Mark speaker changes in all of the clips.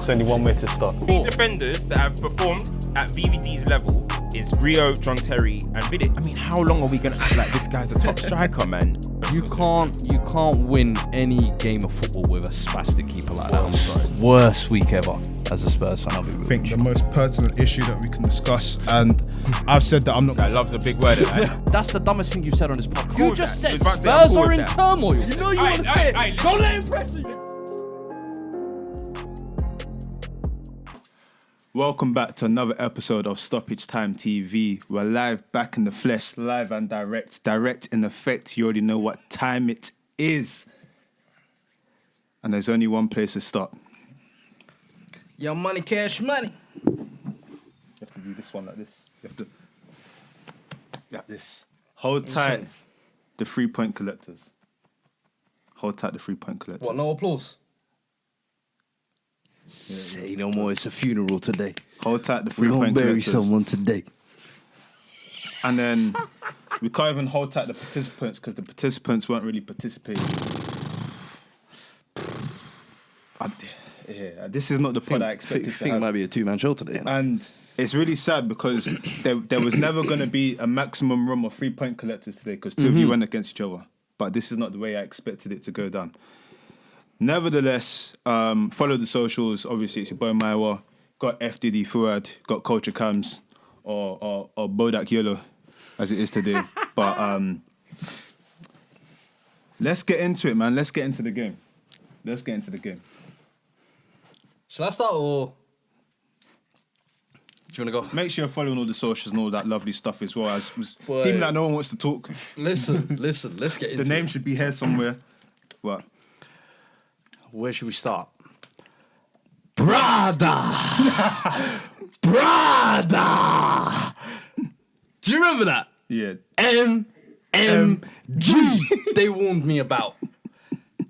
Speaker 1: There's only one way to start.
Speaker 2: Three defenders that have performed at VVD's level is Rio, John Terry, and Vidic. I mean, how long are we gonna act like this guy's a top striker, man?
Speaker 3: You can't win any game of football with a spastic keeper like that. I'm sorry. Worst week ever as a Spurs fan. I'll be real.
Speaker 4: I think the most pertinent issue that we can discuss, and I've said that I'm not.
Speaker 2: Guy loves a big word.
Speaker 3: That's the dumbest thing you've said on this podcast. You just said
Speaker 2: that.
Speaker 3: Spurs are in turmoil. You know you want to say it.
Speaker 2: Aye,
Speaker 3: Don't let him press you.
Speaker 4: Welcome back to another episode of Stoppage Time TV. We're live, back in the flesh, live and direct in effect. You already know what time it is. And there's only one place to start.
Speaker 3: Your money, cash money.
Speaker 4: You have to do this one like this. You have to, like this. Hold tight the 3-point collectors. Hold tight the 3-point collectors.
Speaker 3: What, no applause? Say no more, it's a funeral today.
Speaker 4: Hold tight the 3-point
Speaker 3: We're
Speaker 4: collectors.
Speaker 3: gonna bury someone today.
Speaker 4: And then we can't even hold tight the participants because the participants weren't really participating. This is not the pod I expected
Speaker 3: I think it might be a two-man show today.
Speaker 4: And it's really sad because there was never going to be a maximum room of 3-point collectors today because two of you went against each other. But this is not the way I expected it to go down. Nevertheless, follow the socials. Obviously, it's your boy Mayowa. Got FDD Fuad. Got Culture Cams or Bodak Yellow, as it is today. But let's get into it, man. Let's get into the game.
Speaker 3: Shall I start or do you want to go?
Speaker 4: Make sure you're following all the socials and all that lovely stuff as well. As seem like no one wants to talk.
Speaker 3: Listen, let's get into
Speaker 4: The name
Speaker 3: it.
Speaker 4: should be here somewhere. What?
Speaker 3: Where should we start? Brada! Do you remember that?
Speaker 4: Yeah.
Speaker 3: MMG they warned me about.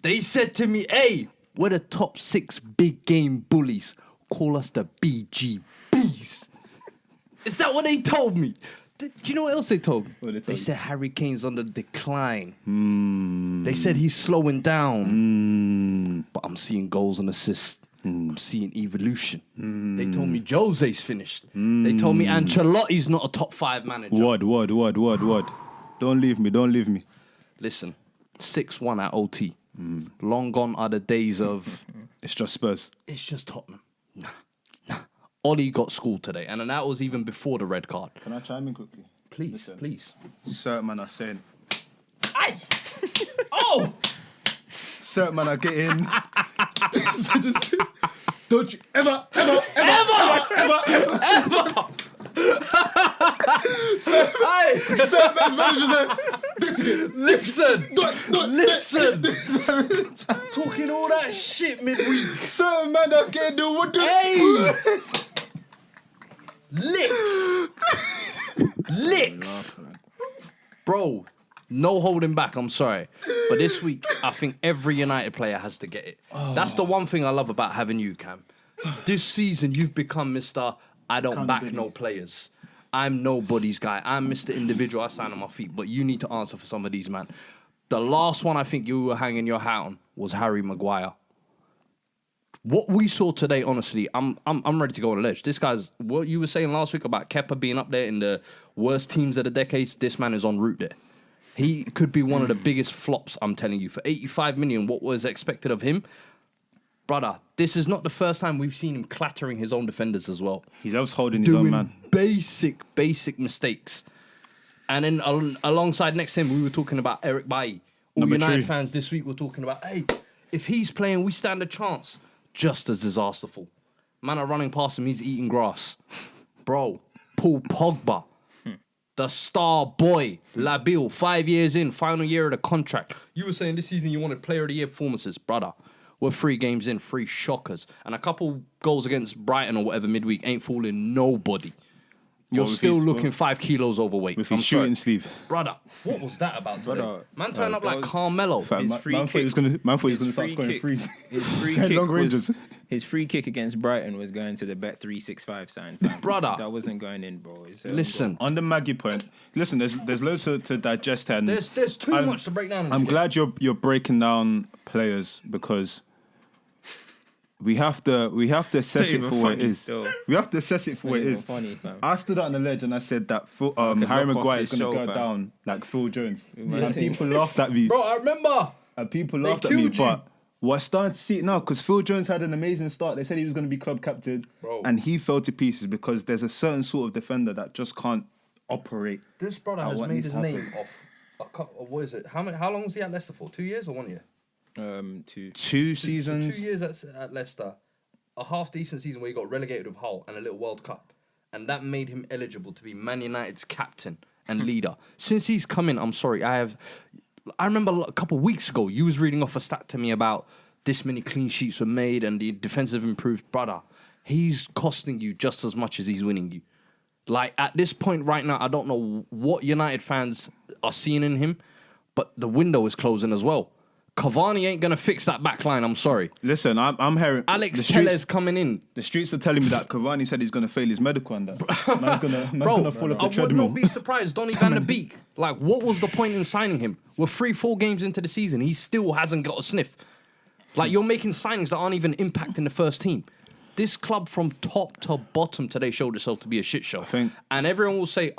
Speaker 3: They said to me, hey, we're the top 6 big game bullies. Call us the BGBs. Is that what they told me? Do you know what else they told me?
Speaker 4: What they told
Speaker 3: They
Speaker 4: you?
Speaker 3: said Harry Kane's on the decline. They said he's slowing down. But I'm seeing goals and assists. I'm seeing evolution. They told me Jose's finished. They told me Ancelotti's not a top 5 manager.
Speaker 4: Word. Don't leave me.
Speaker 3: Listen, 6-1 at OT. Long gone are the days of
Speaker 4: It's just Spurs.
Speaker 3: it's just Tottenham. Nah. Ollie got schooled today, and that was even before the red card.
Speaker 4: Can I chime in quickly?
Speaker 3: Please.
Speaker 4: Certain man are saying.
Speaker 3: Aye! Oh!
Speaker 4: Certain man are getting. Just, don't you ever. Certain man's managers are.
Speaker 3: Listen. Talking all that shit midweek.
Speaker 4: Certain man are getting the wooden
Speaker 3: Hey!
Speaker 4: spoon.
Speaker 3: Licks. Bro, no holding back, I'm sorry. But this week, I think every United player has to get it. That's the one thing I love about having you, Cam. This season, you've become Mr. I don't back no players. I'm nobody's guy. I'm Mr. Individual. I stand on my feet. But you need to answer for some of these, man. The last one I think you were hanging your hat on was Harry Maguire. What we saw today, honestly, I'm ready to go on a ledge. This guy's, what you were saying last week about Kepa being up there in the worst teams of the decades, this man is en route there. He could be one of the biggest flops, I'm telling you. For 85 million, what was expected of him? Brother, this is not the first time we've seen him clattering his own defenders as well.
Speaker 4: He loves holding his own man.
Speaker 3: Basic mistakes. And then alongside next to him, we were talking about Eric Bailly. All
Speaker 4: Number
Speaker 3: United
Speaker 4: 3.
Speaker 3: fans this week were talking about, hey, if he's playing, we stand a chance. Just as disasterful. Man are running past him, he's eating grass. Bro, Paul Pogba, the star boy, Labil, 5 years in, final year of the contract. You were saying this season you wanted player of the year performances. Brother, we're 3 games in, 3 shockers. And a couple goals against Brighton or whatever midweek ain't fooling nobody. You're still looking 5 kilos overweight.
Speaker 4: With his shooting sleeve.
Speaker 3: Brother, what was that about today?
Speaker 2: Brother,
Speaker 3: Man turned up like Carmelo.
Speaker 2: His
Speaker 4: Man
Speaker 2: free
Speaker 4: thought he
Speaker 2: kick-
Speaker 4: was going to start
Speaker 2: free
Speaker 4: scoring
Speaker 2: kick-
Speaker 4: threes.
Speaker 2: His free
Speaker 4: Long
Speaker 2: kick
Speaker 4: ranges.
Speaker 2: was, his free kick against Brighton was going to the Bet 365 sign. Fam.
Speaker 3: Brother.
Speaker 2: That wasn't going in, bro. It's,
Speaker 3: Listen,
Speaker 4: On the Maggie point, listen, there's loads to digest here. And
Speaker 3: there's too
Speaker 4: I'm-
Speaker 3: much to break down in this
Speaker 4: I'm
Speaker 3: game.
Speaker 4: glad you're breaking down players because we have to assess it for what it is.
Speaker 2: Still.
Speaker 4: We have to assess it for what it is.
Speaker 2: Funny, fam.
Speaker 4: I stood out on the ledge and I said that Harry
Speaker 2: knock off
Speaker 4: Maguire is
Speaker 2: this
Speaker 4: going to
Speaker 2: show,
Speaker 4: go
Speaker 2: fam.
Speaker 4: down like Phil Jones. And
Speaker 2: think-
Speaker 4: people laughed at me.
Speaker 3: Bro, I remember.
Speaker 4: And people
Speaker 3: They
Speaker 4: laughed at me.
Speaker 3: killed you.
Speaker 4: But we're starting to see it now because Phil Jones had an amazing start. They said he was going to be club captain.
Speaker 3: Bro.
Speaker 4: And he fell to pieces because there's a certain sort of defender that just can't operate.
Speaker 3: This brother
Speaker 4: at
Speaker 3: has
Speaker 4: what
Speaker 3: made
Speaker 4: needs
Speaker 3: his
Speaker 4: to happen.
Speaker 3: name off. What is it? How long was he at Leicester for? 2 years or 1 year?
Speaker 2: 2.
Speaker 4: 2
Speaker 3: So
Speaker 4: seasons.
Speaker 3: 2 years at Leicester, a half decent season where he got relegated with Hull and a little World Cup, and that made him eligible to be Man United's captain and leader. Since he's come in, I'm sorry, I remember a couple of weeks ago you was reading off a stat to me about this many clean sheets were made and the defensive improved. Brother, he's costing you just as much as he's winning you. Like at this point right now, I don't know what United fans are seeing in him, but the window is closing as well. Cavani ain't gonna fix that back line. I'm sorry.
Speaker 4: Listen, I'm hearing
Speaker 3: Alex
Speaker 4: the streets-
Speaker 3: Tellez coming in.
Speaker 4: The streets are telling me that Cavani said he's going to fail his medical and that. Man's going to fall off the
Speaker 3: I would
Speaker 4: treadmill.
Speaker 3: not be surprised. Donny van der Beek. Like, what was the point in signing him? We're 3-4 games into the season. He still hasn't got a sniff. Like, you're making signings that aren't even impacting the first team. This club from top to bottom today showed itself to be a shit show.
Speaker 4: think-
Speaker 3: And everyone will say,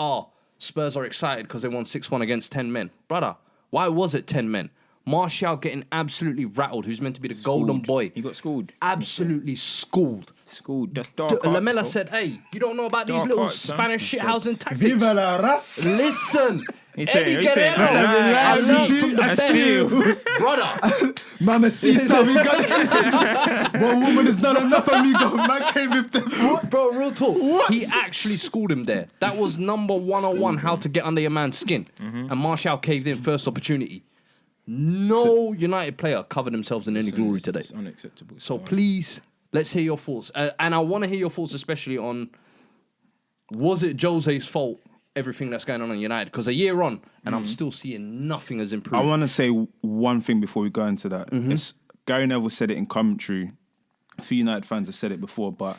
Speaker 3: Spurs are excited because they won 6-1 against 10 men. Brother, why was it 10 men? Martial getting absolutely rattled, who's meant to be the golden boy.
Speaker 2: He got schooled.
Speaker 3: Absolutely schooled.
Speaker 2: Schooled. That's dark.
Speaker 3: Lamella
Speaker 2: arts, bro.
Speaker 3: said, hey, you don't know about these
Speaker 2: Dark
Speaker 3: little
Speaker 2: arts, son.
Speaker 3: Spanish shithousing tactics.
Speaker 4: Viva la raza!
Speaker 3: Listen,
Speaker 2: He said-
Speaker 3: Eddie
Speaker 2: he said-
Speaker 3: Guerrero,
Speaker 2: he said,
Speaker 3: I
Speaker 2: "Nah,
Speaker 3: learned
Speaker 4: G,
Speaker 3: from the
Speaker 4: I
Speaker 3: best.
Speaker 2: steal."
Speaker 3: Brother,
Speaker 4: Mamacita, we got one woman is not enough, amigo. Man came with the...
Speaker 3: bro, real talk.
Speaker 4: What?
Speaker 3: He actually schooled him there. That was number 101, how to get under your man's skin. And Martial caved in first opportunity. No United player covered themselves in any glory today.
Speaker 2: It's unacceptable.
Speaker 3: So please, let's hear your thoughts. And I want to hear your thoughts especially on, was it Jose's fault, everything that's going on in United? Because a year on, and I'm still seeing nothing has improved.
Speaker 4: I want to say one thing before we go into that. It's, Gary Neville said it in commentary. A few United fans have said it before, but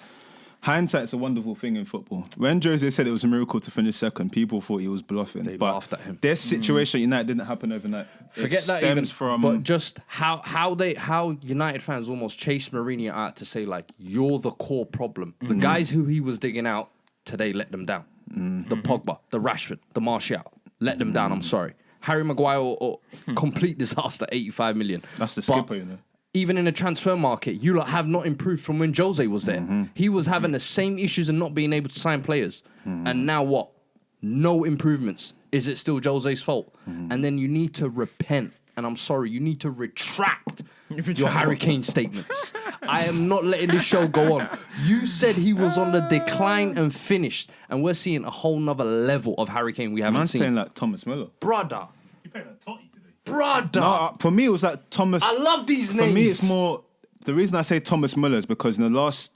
Speaker 4: hindsight's a wonderful thing in football. When Jose said it was a miracle to finish second, people thought he was bluffing.
Speaker 3: They
Speaker 4: but
Speaker 3: laughed at him.
Speaker 4: This situation at United didn't happen overnight.
Speaker 3: Forget
Speaker 4: it
Speaker 3: that
Speaker 4: stems
Speaker 3: even,
Speaker 4: from...
Speaker 3: but just how United fans almost chased Mourinho out to say, like, you're the core problem. The guys who he was digging out today let them down. The Pogba, the Rashford, the Martial, let them down. I'm sorry. Harry Maguire, or complete disaster, 85 million.
Speaker 4: That's the
Speaker 3: But
Speaker 4: skipper, you know.
Speaker 3: even in the transfer market, you lot have not improved from when Jose was there. He was having the same issues and not being able to sign players. And now what? No improvements. Is it still Jose's fault? And then you need to repent. And I'm sorry, you need to retract your Harry Kane statements. I am not letting this show go on. You said he was on the decline and finished. And we're seeing a whole nother level of Harry Kane we haven't
Speaker 4: Man's
Speaker 3: seen.
Speaker 4: playing like Thomas Müller.
Speaker 3: Brother.
Speaker 1: You played like Totti today.
Speaker 3: Brother.
Speaker 4: No, for me, it was like Thomas...
Speaker 3: I love these
Speaker 4: For
Speaker 3: names.
Speaker 4: me, it's more... The reason I say Thomas Müller is because in the last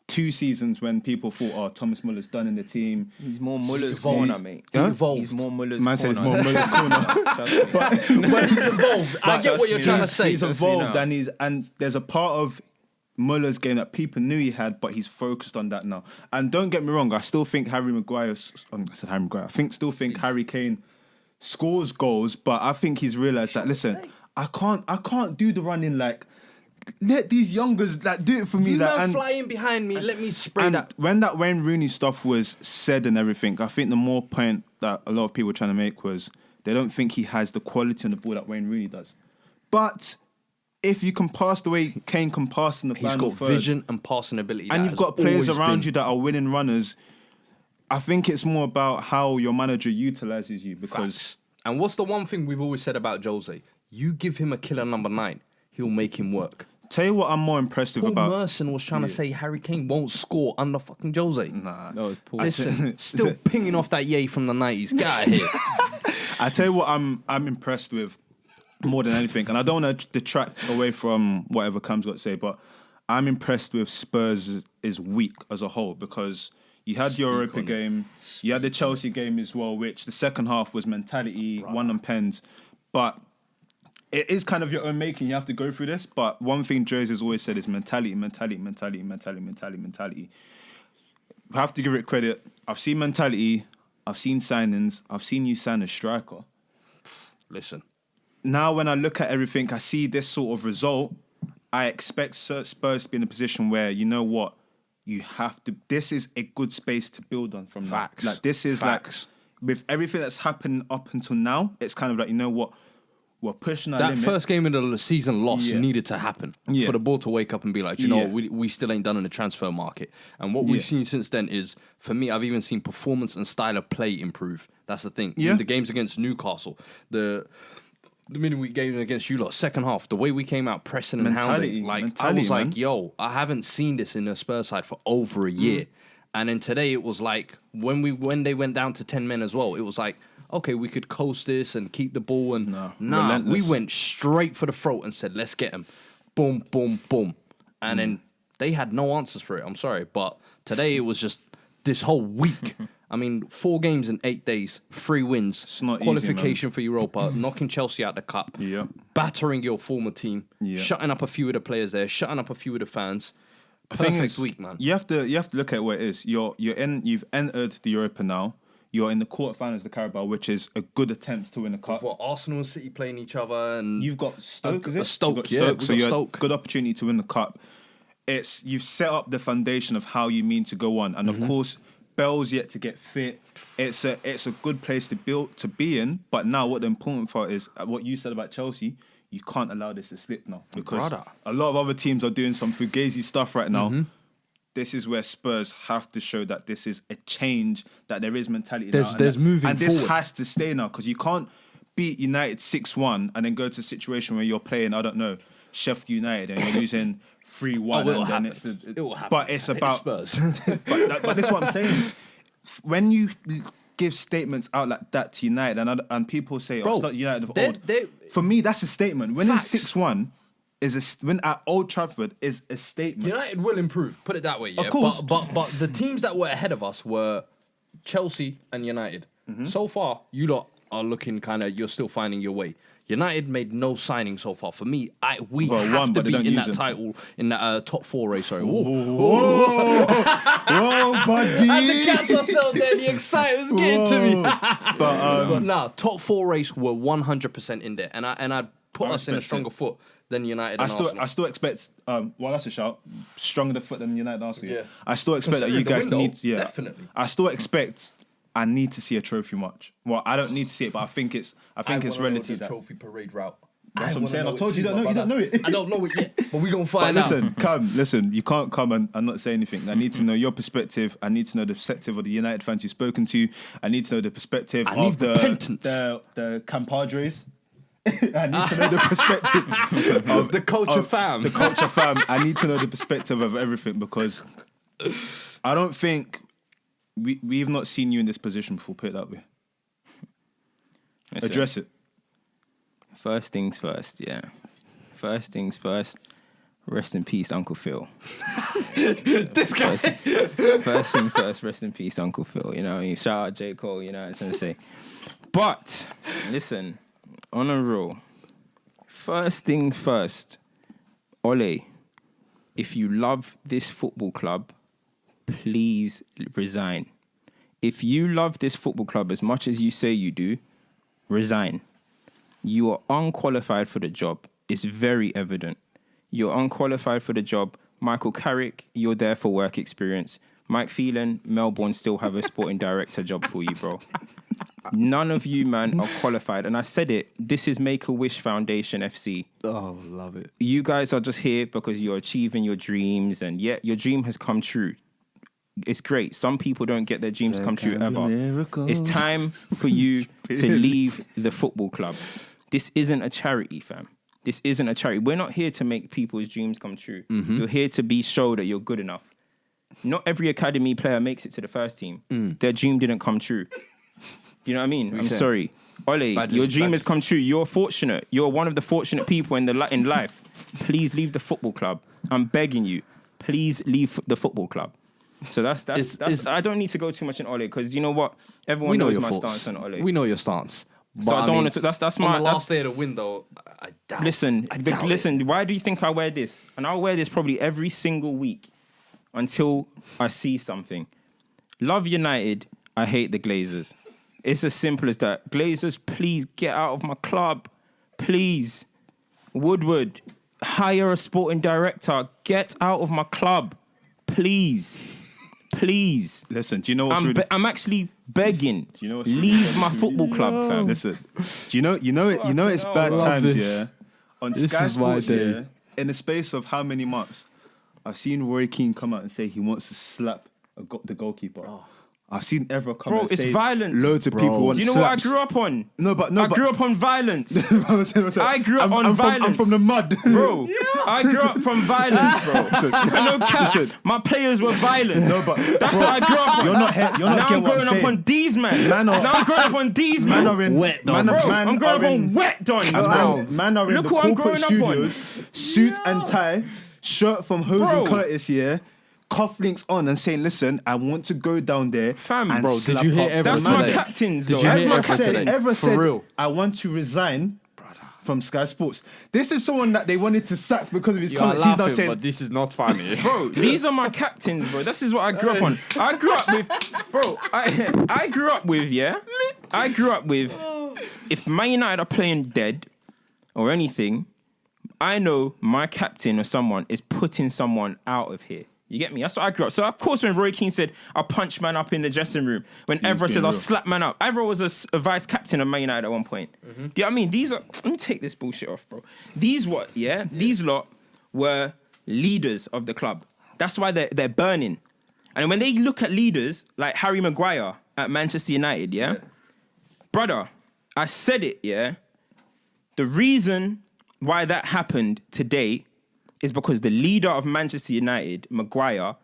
Speaker 4: 2 seasons when people thought, Thomas Müller's done in the team...
Speaker 2: He's more Muller's
Speaker 4: evolved.
Speaker 2: corner, mate.
Speaker 4: Huh?
Speaker 2: He's more Muller's
Speaker 4: Man
Speaker 2: corner.
Speaker 4: said it's more Müller's corner.
Speaker 3: But he's evolved. I get what you're trying to say.
Speaker 4: He's
Speaker 2: Trust me
Speaker 4: evolved
Speaker 2: now.
Speaker 4: and there's a part of Muller's game that people knew he had, but he's focused on that now. And don't get me wrong, I still think Harry Maguire... I said Harry Maguire. Still think Harry Kane scores goals, but I think he's realised that, listen, I can't do the running like... Let these youngers like do it for me.
Speaker 3: You
Speaker 4: like,
Speaker 3: man
Speaker 4: and,
Speaker 3: fly in behind me. Let me spray
Speaker 4: and
Speaker 3: that.
Speaker 4: when that Wayne Rooney stuff was said and everything, I think the more point that a lot of people were trying to make was they don't think he has the quality on the ball that Wayne Rooney does. But if you can pass the way Kane can pass in the
Speaker 3: He's
Speaker 4: final
Speaker 3: got
Speaker 4: third,
Speaker 3: vision and passing ability.
Speaker 4: and
Speaker 3: that
Speaker 4: you've
Speaker 3: has
Speaker 4: got players
Speaker 3: always
Speaker 4: around
Speaker 3: been-
Speaker 4: you that are winning runners, I think it's more about how your manager utilises you because...
Speaker 3: Facts. And what's the one thing we've always said about Jose? You give him a killer number 9, he'll make him work.
Speaker 4: Tell you what I'm more impressed with
Speaker 3: Paul
Speaker 4: about...
Speaker 3: Merson was trying to say Harry Kane won't score under fucking Jose.
Speaker 4: Nah.
Speaker 2: No, it's Paul.
Speaker 3: Listen, still pinging off that yay from the 90s. Get out of here.
Speaker 4: I tell you what I'm impressed with more than anything, and I don't want to detract away from whatever Cam's got to say, but I'm impressed with Spurs' week as a whole because you had your Europa game, you had the Chelsea game as well, which the second half was mentality, one on pens, but it is kind of your own making. You have to go through this, but one thing Jose's always said is mentality. We have to give it credit. I've seen mentality, I've seen signings, I've seen you sign a striker.
Speaker 3: Listen.
Speaker 4: Now when I look at everything, I see this sort of result, I expect Spurs to be in a position where, you know what, you have to. This is a good space to build on from
Speaker 3: Facts.
Speaker 4: now. Like this is
Speaker 3: Facts.
Speaker 4: like with everything that's happened up until now. It's kind of like, you know what, we're pushing our
Speaker 3: That
Speaker 4: limit.
Speaker 3: first game of the season loss
Speaker 4: Yeah.
Speaker 3: needed to happen
Speaker 4: Yeah.
Speaker 3: for the ball to wake up and be like, you know,
Speaker 4: Yeah.
Speaker 3: we still ain't done in the transfer market. And what we've seen since then is, for me, I've even seen performance and style of play improve. That's the thing.
Speaker 4: Yeah.
Speaker 3: In the games against Newcastle, the midweek game against you lot, second half, the way we came out pressing and hounding, like I was like,
Speaker 4: man.
Speaker 3: yo, I haven't seen this in the Spurs side for over a year. And then today it was like when they went down to 10 men as well, it was like, okay, we could coast this and keep the ball, and we
Speaker 4: relentless.
Speaker 3: went straight for the throat and said, let's get him. Boom, boom, boom. And then they had no answers for it. I'm sorry. But today it was just this whole week. I mean, 4 games in 8 days, 3 wins,
Speaker 4: It's not easy,
Speaker 3: qualification for Europa, knocking Chelsea out the cup,
Speaker 4: Yeah.
Speaker 3: battering your former team,
Speaker 4: Yeah.
Speaker 3: shutting up a few of the players there, shutting up a few of the fans.
Speaker 4: thing
Speaker 3: Perfect
Speaker 4: is,
Speaker 3: week, man.
Speaker 4: You have to look at what it is. You've entered the Europa now. You're in the quarterfinals of the Carabao, which is a good attempt to win the cup.
Speaker 3: What, Arsenal and City playing each other, and
Speaker 4: You've got Stoke, is it?
Speaker 3: Stoke,
Speaker 4: You've
Speaker 3: yeah,
Speaker 4: got
Speaker 3: we've
Speaker 4: so
Speaker 3: got
Speaker 4: you had
Speaker 3: Stoke.
Speaker 4: good opportunity to win the cup. You've set up the foundation of how you mean to go on, and of course, Bell's yet to get fit. It's a good place to be in. But now, what the important part is, what you said about Chelsea. You can't allow this to slip now, because
Speaker 3: Brother.
Speaker 4: a lot of other teams are doing some fugazi stuff right now. This is where Spurs have to show that this is a change, that there is mentality now.
Speaker 3: There's moving
Speaker 4: and this
Speaker 3: forward.
Speaker 4: has to stay now, because you can't beat United 6-1 and then go to a situation where you're playing, I don't know, Sheffield United and you're losing 3-1.
Speaker 3: it will
Speaker 4: and then
Speaker 3: happen. It will happen.
Speaker 4: But it's about
Speaker 3: Spurs.
Speaker 4: but this is what I'm saying. When you give statements out like that to United and people say,
Speaker 3: Bro,
Speaker 4: it's not United of
Speaker 3: they're-
Speaker 4: old.
Speaker 3: they're-
Speaker 4: For me, that's a statement. Winning
Speaker 3: Facts.
Speaker 4: 6-1 when at Old Trafford is a statement.
Speaker 3: United will improve. Put it that way. Yeah?
Speaker 4: Of course.
Speaker 3: But the teams that were ahead of us were Chelsea and United. So far, you lot are looking kind of. You're still finding your way. United made no signing so far. For me, we
Speaker 4: Well,
Speaker 3: have
Speaker 4: one,
Speaker 3: to
Speaker 4: but they
Speaker 3: be
Speaker 4: don't
Speaker 3: in
Speaker 4: use
Speaker 3: that
Speaker 4: it.
Speaker 3: title, in that top 4 race. Sorry.
Speaker 4: Whoa, buddy.
Speaker 3: Had to catch ourselves there. The excitement's getting to me. But nah, top 4 race were 100% in there, and I put us in a
Speaker 4: respect
Speaker 3: stronger
Speaker 4: it.
Speaker 3: foot than United and Arsenal.
Speaker 4: I still expect. Well, that's a shout. Stronger the foot than United and Arsenal.
Speaker 3: Yeah.
Speaker 4: I still expect that you
Speaker 3: Considering
Speaker 4: guys
Speaker 3: the window,
Speaker 4: need. Yeah,
Speaker 3: definitely.
Speaker 4: I still expect. I need to see a trophy match. Well, I don't need to see it, but I think it's relative.
Speaker 3: The trophy parade route.
Speaker 4: That's what I'm
Speaker 3: wanna
Speaker 4: saying.
Speaker 3: know
Speaker 4: I've
Speaker 3: it
Speaker 4: told you
Speaker 3: too,
Speaker 4: you
Speaker 3: my
Speaker 4: don't know
Speaker 3: brother.
Speaker 4: it.
Speaker 3: I don't know it yet, but we gonna
Speaker 4: But
Speaker 3: find out.
Speaker 4: listen. You can't come and not say anything. I need to know your perspective. I need to know the perspective of the United fans you've spoken to. I need to know the perspective
Speaker 3: I need
Speaker 4: of the
Speaker 3: repentance.
Speaker 4: the compadres. I need to know the perspective of
Speaker 3: The culture fam.
Speaker 4: The culture fam. I need to know the perspective of everything, because I don't think we've not seen you in this position before. Put it that way.
Speaker 2: Listen,
Speaker 4: Address it.
Speaker 2: First things first, yeah. First things first. Rest in peace, Uncle Phil.
Speaker 3: This guy.
Speaker 2: First things first. Rest in peace, Uncle Phil. You know what I mean? Shout out J. Cole. You know what I'm trying to say. But listen, on a roll. First thing first. Ole, if you love this football club, please resign. If you love this football club as much as you say you do, resign. You are unqualified for the job. It's very evident. You're unqualified for the job. Michael Carrick, you're there for work experience. Mike Phelan, Melbourne still have a sporting director job for you, bro. None of you, man, are qualified. And I said it, this is Make-A-Wish Foundation FC.
Speaker 3: Oh, love it.
Speaker 2: You guys are just here because you're achieving your dreams, and yet your dream has come true. It's great. Some people don't get their dreams come true ever. It's time for you to leave the football club. This isn't a charity, fam. This isn't a charity. We're not here to make people's dreams come true. You're here to show that you're good enough. Not every academy player makes it to the first team. Their dream didn't come true. You know what I mean? I'm sorry. Ole, your dream has come true. You're fortunate. You're one of the fortunate people in life. Please leave the football club. I'm begging you. Please leave the football club. So that's I don't need to go too much in Ole, because you know what? Everyone knows my stance on Ole.
Speaker 3: We know your stance.
Speaker 2: So I don't want to. That's my.
Speaker 3: On the last day of the window, I doubt.
Speaker 2: Listen,
Speaker 3: I doubt
Speaker 2: listen. Why do you think I wear this? And I'll wear this probably every single week until I see something. Love United. I hate the Glazers. It's as simple as that. Glazers, please get out of my club, please. Woodward, hire a sporting director. Get out of my club, please.
Speaker 4: Listen, do you know what's
Speaker 2: I'm actually begging.
Speaker 4: Do you know what's
Speaker 2: leave my football club, fam.
Speaker 4: Listen, do you know it's bad times, yeah. On
Speaker 3: This
Speaker 4: Sky
Speaker 3: is my
Speaker 4: Sports,
Speaker 3: day.
Speaker 4: yeah. In the space of how many months, I've seen Roy Keane come out and say he wants to slap the goalkeeper. I've seen Evra come out and
Speaker 2: It's
Speaker 4: say
Speaker 2: violence.
Speaker 4: loads of people want
Speaker 2: You know
Speaker 4: slaps.
Speaker 2: what I grew up on?
Speaker 4: I
Speaker 2: grew up on violence. I grew up on
Speaker 4: I'm
Speaker 2: violence.
Speaker 4: from the mud,
Speaker 2: Bro, I grew up from violence, bro. No cap. My players were violent.
Speaker 4: No, but
Speaker 2: That's what I grew up on.
Speaker 4: You're not
Speaker 2: Now I'm
Speaker 4: getting what
Speaker 2: growing up
Speaker 4: saying.
Speaker 2: on these, man.
Speaker 4: Man are-
Speaker 2: Now I'm growing up on these, man.
Speaker 4: Man are in
Speaker 3: Wet
Speaker 4: man,
Speaker 3: dons.
Speaker 2: Bro,
Speaker 4: man
Speaker 2: I'm growing up
Speaker 4: are
Speaker 2: on
Speaker 4: in-
Speaker 2: wet dons, bro.
Speaker 4: Man are in
Speaker 2: Look
Speaker 4: the
Speaker 2: who I'm
Speaker 4: corporate
Speaker 2: growing up on.
Speaker 4: studios, suit and tie, shirt from Jose
Speaker 2: Bro.
Speaker 4: Curtis here, cufflinks on and saying, listen, I want to go down there
Speaker 2: Fam,
Speaker 4: and
Speaker 2: bro,
Speaker 3: did
Speaker 4: slap
Speaker 3: you hear
Speaker 4: up.
Speaker 3: Everton
Speaker 2: That's
Speaker 3: today?
Speaker 2: my captains, though.
Speaker 3: Did you
Speaker 2: That's
Speaker 3: hear
Speaker 2: my
Speaker 3: Everton
Speaker 2: captains.
Speaker 3: today?
Speaker 4: Ever
Speaker 3: For
Speaker 4: said,
Speaker 3: real.
Speaker 4: I want to resign from Sky Sports. This is someone that they wanted to sack because of his comments. He's not saying,
Speaker 1: but this is not funny.
Speaker 2: Bro, these are my captains, bro. This is what I grew up on. I grew up with, bro. I grew up with, yeah. I grew up with. If Man United are playing dead or anything, I know my captain or someone is putting someone out of here. You get me? That's what I grew up. So of course, when Roy Keane said, "I'll punch man up in the dressing room," when Evra says, "I'll slap man up," Evra was a vice captain of Man United at one point. Do you know what I mean? These are. Let me take this bullshit off, bro. These what? Yeah, these lot were leaders of the club. That's why they're burning. And when they look at leaders like Harry Maguire at Manchester United, yeah, brother, I said it, yeah. The reason why that happened today is because the leader of Manchester United, Maguire,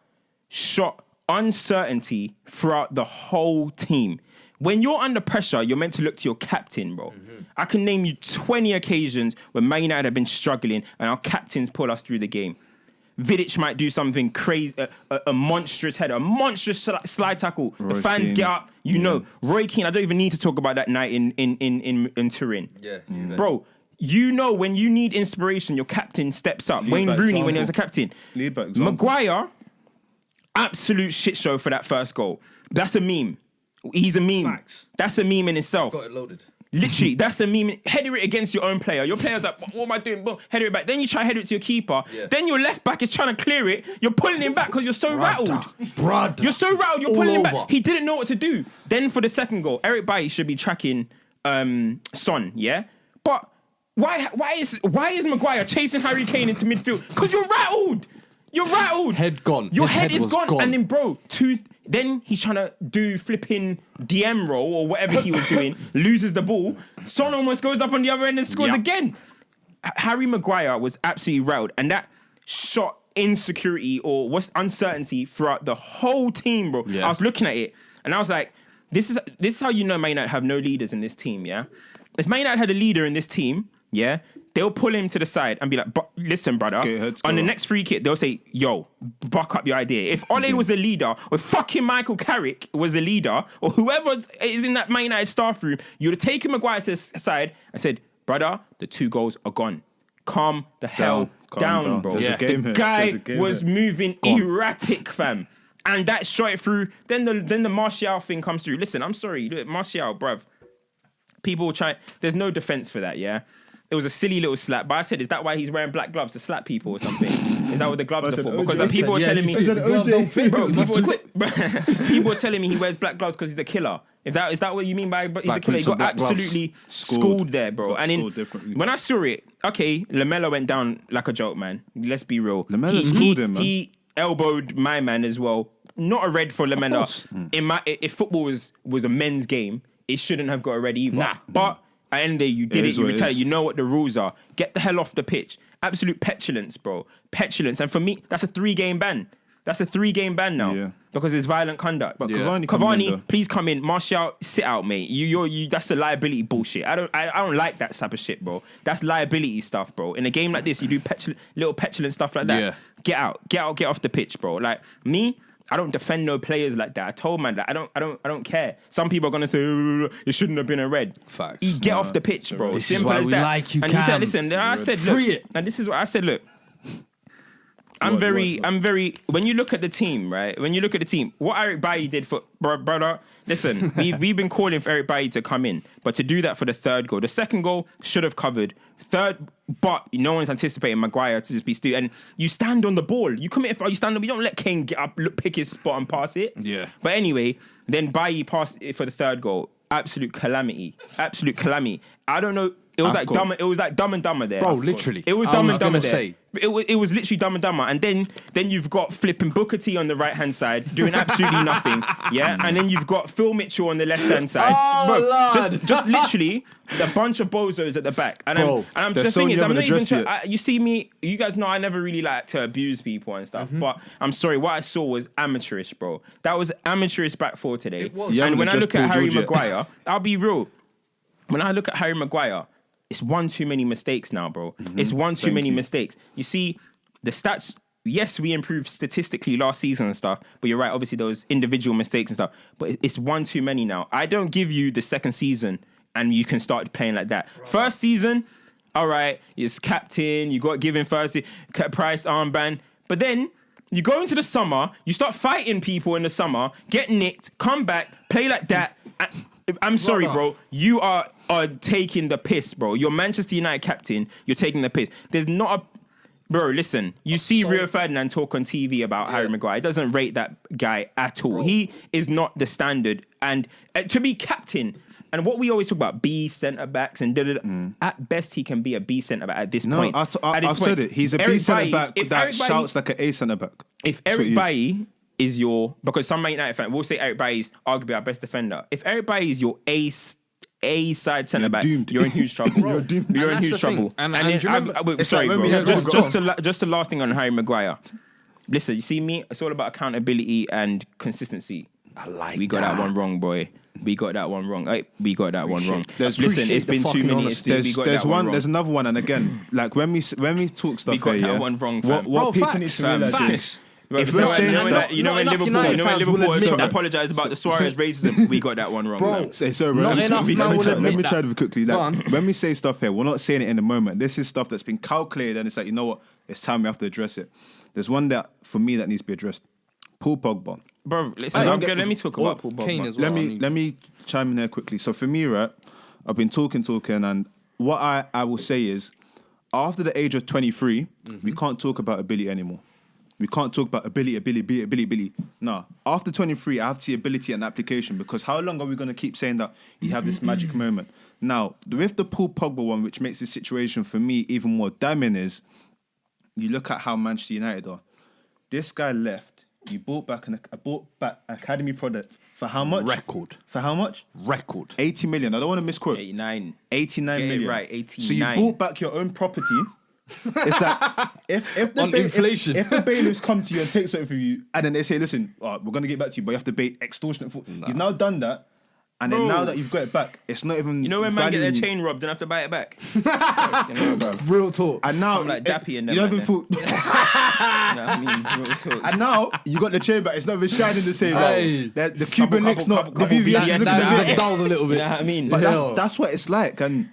Speaker 2: shot uncertainty throughout the whole team. When you're under pressure, you're meant to look to your captain, bro. I can name you 20 occasions where Man United have been struggling and our captains pull us through the game. Vidic might do something crazy, a monstrous header, a monstrous slide tackle. The
Speaker 4: Roy
Speaker 2: fans
Speaker 4: Keane.
Speaker 2: get up, you know. Roy Keane, I don't even need to talk about that night in Turin.
Speaker 3: Yeah,
Speaker 2: Bro, you know when you need inspiration, your captain steps up. Wayne
Speaker 4: by
Speaker 2: Rooney when
Speaker 4: example.
Speaker 2: he was a captain.
Speaker 4: Lead by example.
Speaker 2: Maguire, absolute shit show for that first goal. That's a meme. He's a meme.
Speaker 4: Facts.
Speaker 2: That's a meme in itself.
Speaker 3: Got it loaded.
Speaker 2: Literally, that's a meme. Header it against your own player. Your player's like, what am I doing? Boom, header it back. Then you try to header it to your keeper.
Speaker 3: Yeah.
Speaker 2: Then your left back is trying to clear it. You're pulling him back because you're so rattled.
Speaker 3: Brother.
Speaker 2: You're so rattled. You're
Speaker 3: All
Speaker 2: pulling him
Speaker 3: over.
Speaker 2: back. He didn't know what to do. Then for the second goal, Eric Bailly should be tracking Son, yeah? But why is Maguire chasing Harry Kane into midfield? Because you're rattled. You're rattled.
Speaker 3: Head gone.
Speaker 2: Your
Speaker 3: His
Speaker 2: head is
Speaker 3: was
Speaker 2: gone. And then, bro, then he's trying to do flipping DM roll or whatever he was doing, loses the ball. Son almost goes up on the other end and scores again. Harry Maguire was absolutely rattled. And that shot insecurity or what's uncertainty throughout the whole team, bro.
Speaker 3: Yeah.
Speaker 2: I was looking at it and I was like, this is how you know Man United have no leaders in this team, yeah? If Man United had a leader in this team, yeah, they'll pull him to the side and be like, listen, brother, on the next free kick, they'll say, yo, buck up your idea. If Ole was a leader, or fucking Michael Carrick was a leader, or whoever is in that Man United staff room, you'd have taken Maguire to the side and said, brother, the 2 goals are gone. Calm the hell down, bro.
Speaker 4: There's a game
Speaker 2: The
Speaker 4: here.
Speaker 2: guy
Speaker 4: There's a game
Speaker 2: was
Speaker 4: here.
Speaker 2: moving erratic, fam. And that shot it through. Then the Martial thing comes through. Listen, I'm sorry. Look, Martial, bruv. People will try. There's no defense for that, yeah? It was a silly little slap. But I said, is that why he's wearing black gloves to slap people or something? Is that what the gloves are for? Because people were telling me... Bro, people were telling me he wears black gloves because he's a killer. Is that what you mean by he's a killer? He got absolutely schooled there, bro.
Speaker 4: Got
Speaker 2: And
Speaker 4: schooled differently.
Speaker 2: when I saw it, okay, Lamella went down like a joke, man. Let's be real.
Speaker 4: Lamella schooled him, man.
Speaker 2: He elbowed my man as well. Not a red for Lamella. If football was a men's game, it shouldn't have got a red either. But at the end of the day, you did it. You retired. You know what the rules are. Get the hell off the pitch. Absolute petulance, bro. Petulance. And for me, that's a 3-game ban. That's a 3-game ban now.
Speaker 4: Yeah.
Speaker 2: Because it's violent conduct.
Speaker 4: But Cavani,
Speaker 2: Please come in. Martial, sit out, mate. You. That's a liability bullshit. I don't like that type of shit, bro. That's liability stuff, bro. In a game like this, you do little petulant stuff like that.
Speaker 3: Yeah.
Speaker 2: Get out. Get off the pitch, bro. Like me, I don't defend no players like that. I told man that I don't care. Some people are gonna say it shouldn't have been a red.
Speaker 3: Facts.
Speaker 2: Get off the pitch, bro.
Speaker 3: This
Speaker 2: Simple
Speaker 3: is why
Speaker 2: as
Speaker 3: we
Speaker 2: that.
Speaker 3: like you,
Speaker 2: and he said,
Speaker 3: Cam.
Speaker 2: listen. I said,
Speaker 3: Free
Speaker 2: look.
Speaker 3: it.
Speaker 2: And this is what I said. Look, I'm very. When you look at the team, right? When you look at the team, what Eric Bailly did for brother. Listen, we've been calling for Eric Bailly to come in, but to do that for the third goal, the second goal should have covered. Third, but no one's anticipating Maguire to just be still. And you stand on the ball. You commit a foul. You stand on. You don't let Kane get up, pick his spot and pass it.
Speaker 3: Yeah.
Speaker 2: But anyway, then Bailly passed it for the third goal. Absolute calamity. I don't know. It was dumb. It was like Dumb and Dumber there,
Speaker 3: bro. Literally,
Speaker 2: it was Dumb and Dumber there.
Speaker 3: Say.
Speaker 2: It was literally Dumb and Dumber, and then you've got flipping Booker T on the right hand side doing absolutely nothing, yeah, and then you've got Phil Mitchell on the left hand side, just literally a bunch of bozos at the back, and I'm just thinking, I'm not even. You see me, you guys know I never really like to abuse people and stuff, but I'm sorry, what I saw was amateurish, bro. That was amateurish back four today,
Speaker 3: It was.
Speaker 2: and when I look at Harry Maguire, I'll be real. When I look at Harry Maguire, it's one too many mistakes now, bro. It's one too many mistakes. You see, the stats, yes, we improved statistically last season and stuff, but you're right, obviously those individual mistakes and stuff, but it's one too many now. I don't give you the second season and you can start playing like that. Right. First season, all right, you're captain, you got given first price armband, but then you go into the summer, you start fighting people in the summer, get nicked, come back, play like that. I'm sorry, bro. You are taking the piss, bro. You're Manchester United captain. You're taking the piss. There's not a... Bro, listen. You see Rio Ferdinand talk on TV about Harry Maguire. He doesn't rate that guy at all. Bro. He is not the standard. And to be captain... And what we always talk about, B centre-backs and at best he can be a B centre-back at this point.
Speaker 4: I've said it. He's a B centre-back that shouts like an A centre-back.
Speaker 2: If Eric Bailly is your... Because some Man United fans will say Eric Bailly is arguably our best defender. If Eric Bailly is your A side centre-back, you're in huge trouble.
Speaker 3: You're doomed.
Speaker 2: You're in huge trouble. Sorry, bro. Just the last thing on Harry Maguire. Listen, you see me? It's all about accountability and consistency. We got that one wrong, boy. We got that one wrong. Listen, it's been too many.
Speaker 4: There's another one, and again, like when we talk stuff,
Speaker 2: we got that one wrong.
Speaker 4: What people need to realize is, if we're saying stuff,
Speaker 2: you know when Liverpool apologized about the Suarez racism, we got that one wrong.
Speaker 4: Bro, let me try to quickly. Like, when we say stuff here, we're not saying it in the moment. This is stuff that's been calculated, and it's like, you know what? It's time we have to address it. There's one that for me that needs to be addressed. Paul Pogba.
Speaker 2: Bro, listen, let me talk about Paul Pogba.
Speaker 3: As well,
Speaker 4: let me chime in there quickly. So for me, right, I've been talking, and what I will say is, after the age of 23, we can't talk about ability anymore. We can't talk about ability. No, after 23, I have to see ability and application, because how long are we going to keep saying that you have this magic moment? Now, with the Paul Pogba one, which makes this situation for me even more damning, is you look at how Manchester United are. This guy left. You bought back academy product for how much?
Speaker 3: Record.
Speaker 4: For how much?
Speaker 3: Record.
Speaker 4: 80 million. I don't want to misquote.
Speaker 2: 89
Speaker 4: million.
Speaker 2: Right, 89.
Speaker 4: So you bought back your own property. It's like if
Speaker 3: inflation.
Speaker 4: If the bailiffs come to you and take something from you, and then they say, "Listen, we're gonna get back to you, but you have to pay extortionate." You've now done that, and then now that you've got it back, it's not even.
Speaker 2: You know when man get their chain robbed and have to buy it back.
Speaker 4: Real talk. And now
Speaker 2: I'm like Dappy and them.
Speaker 4: You don't even thought. And now you got the chain back. It's not even shining the same. The Cuban link's not. The VVS is down a little bit.
Speaker 2: You know what I mean?
Speaker 4: But that's what it's like, and.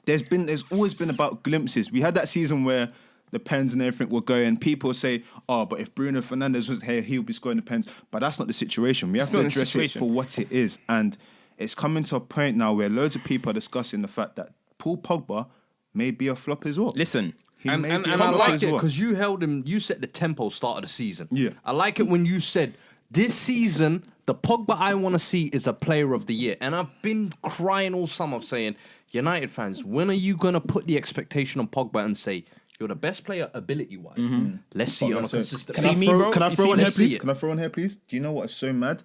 Speaker 4: There's always been about glimpses. We had that season where the pens and everything were going. People say, but if Bruno Fernandes was here, he'll be scoring the pens. But that's not the situation. We have to address it for what it is. And it's coming to a point now where loads of people are discussing the fact that Paul Pogba may be a flop as well.
Speaker 2: Listen.
Speaker 3: And I like it because you held him, you set the tempo start of the season.
Speaker 4: Yeah.
Speaker 3: I like it when you said, this season, the Pogba I want to see is a player of the year. And I've been crying all summer saying, United fans, when are you going to put the expectation on Pogba and say, you're the best player ability-wise? Let's see it on a consistent basis.
Speaker 4: Can I throw one here, please? Can I throw one here, please? Do you know what is so mad?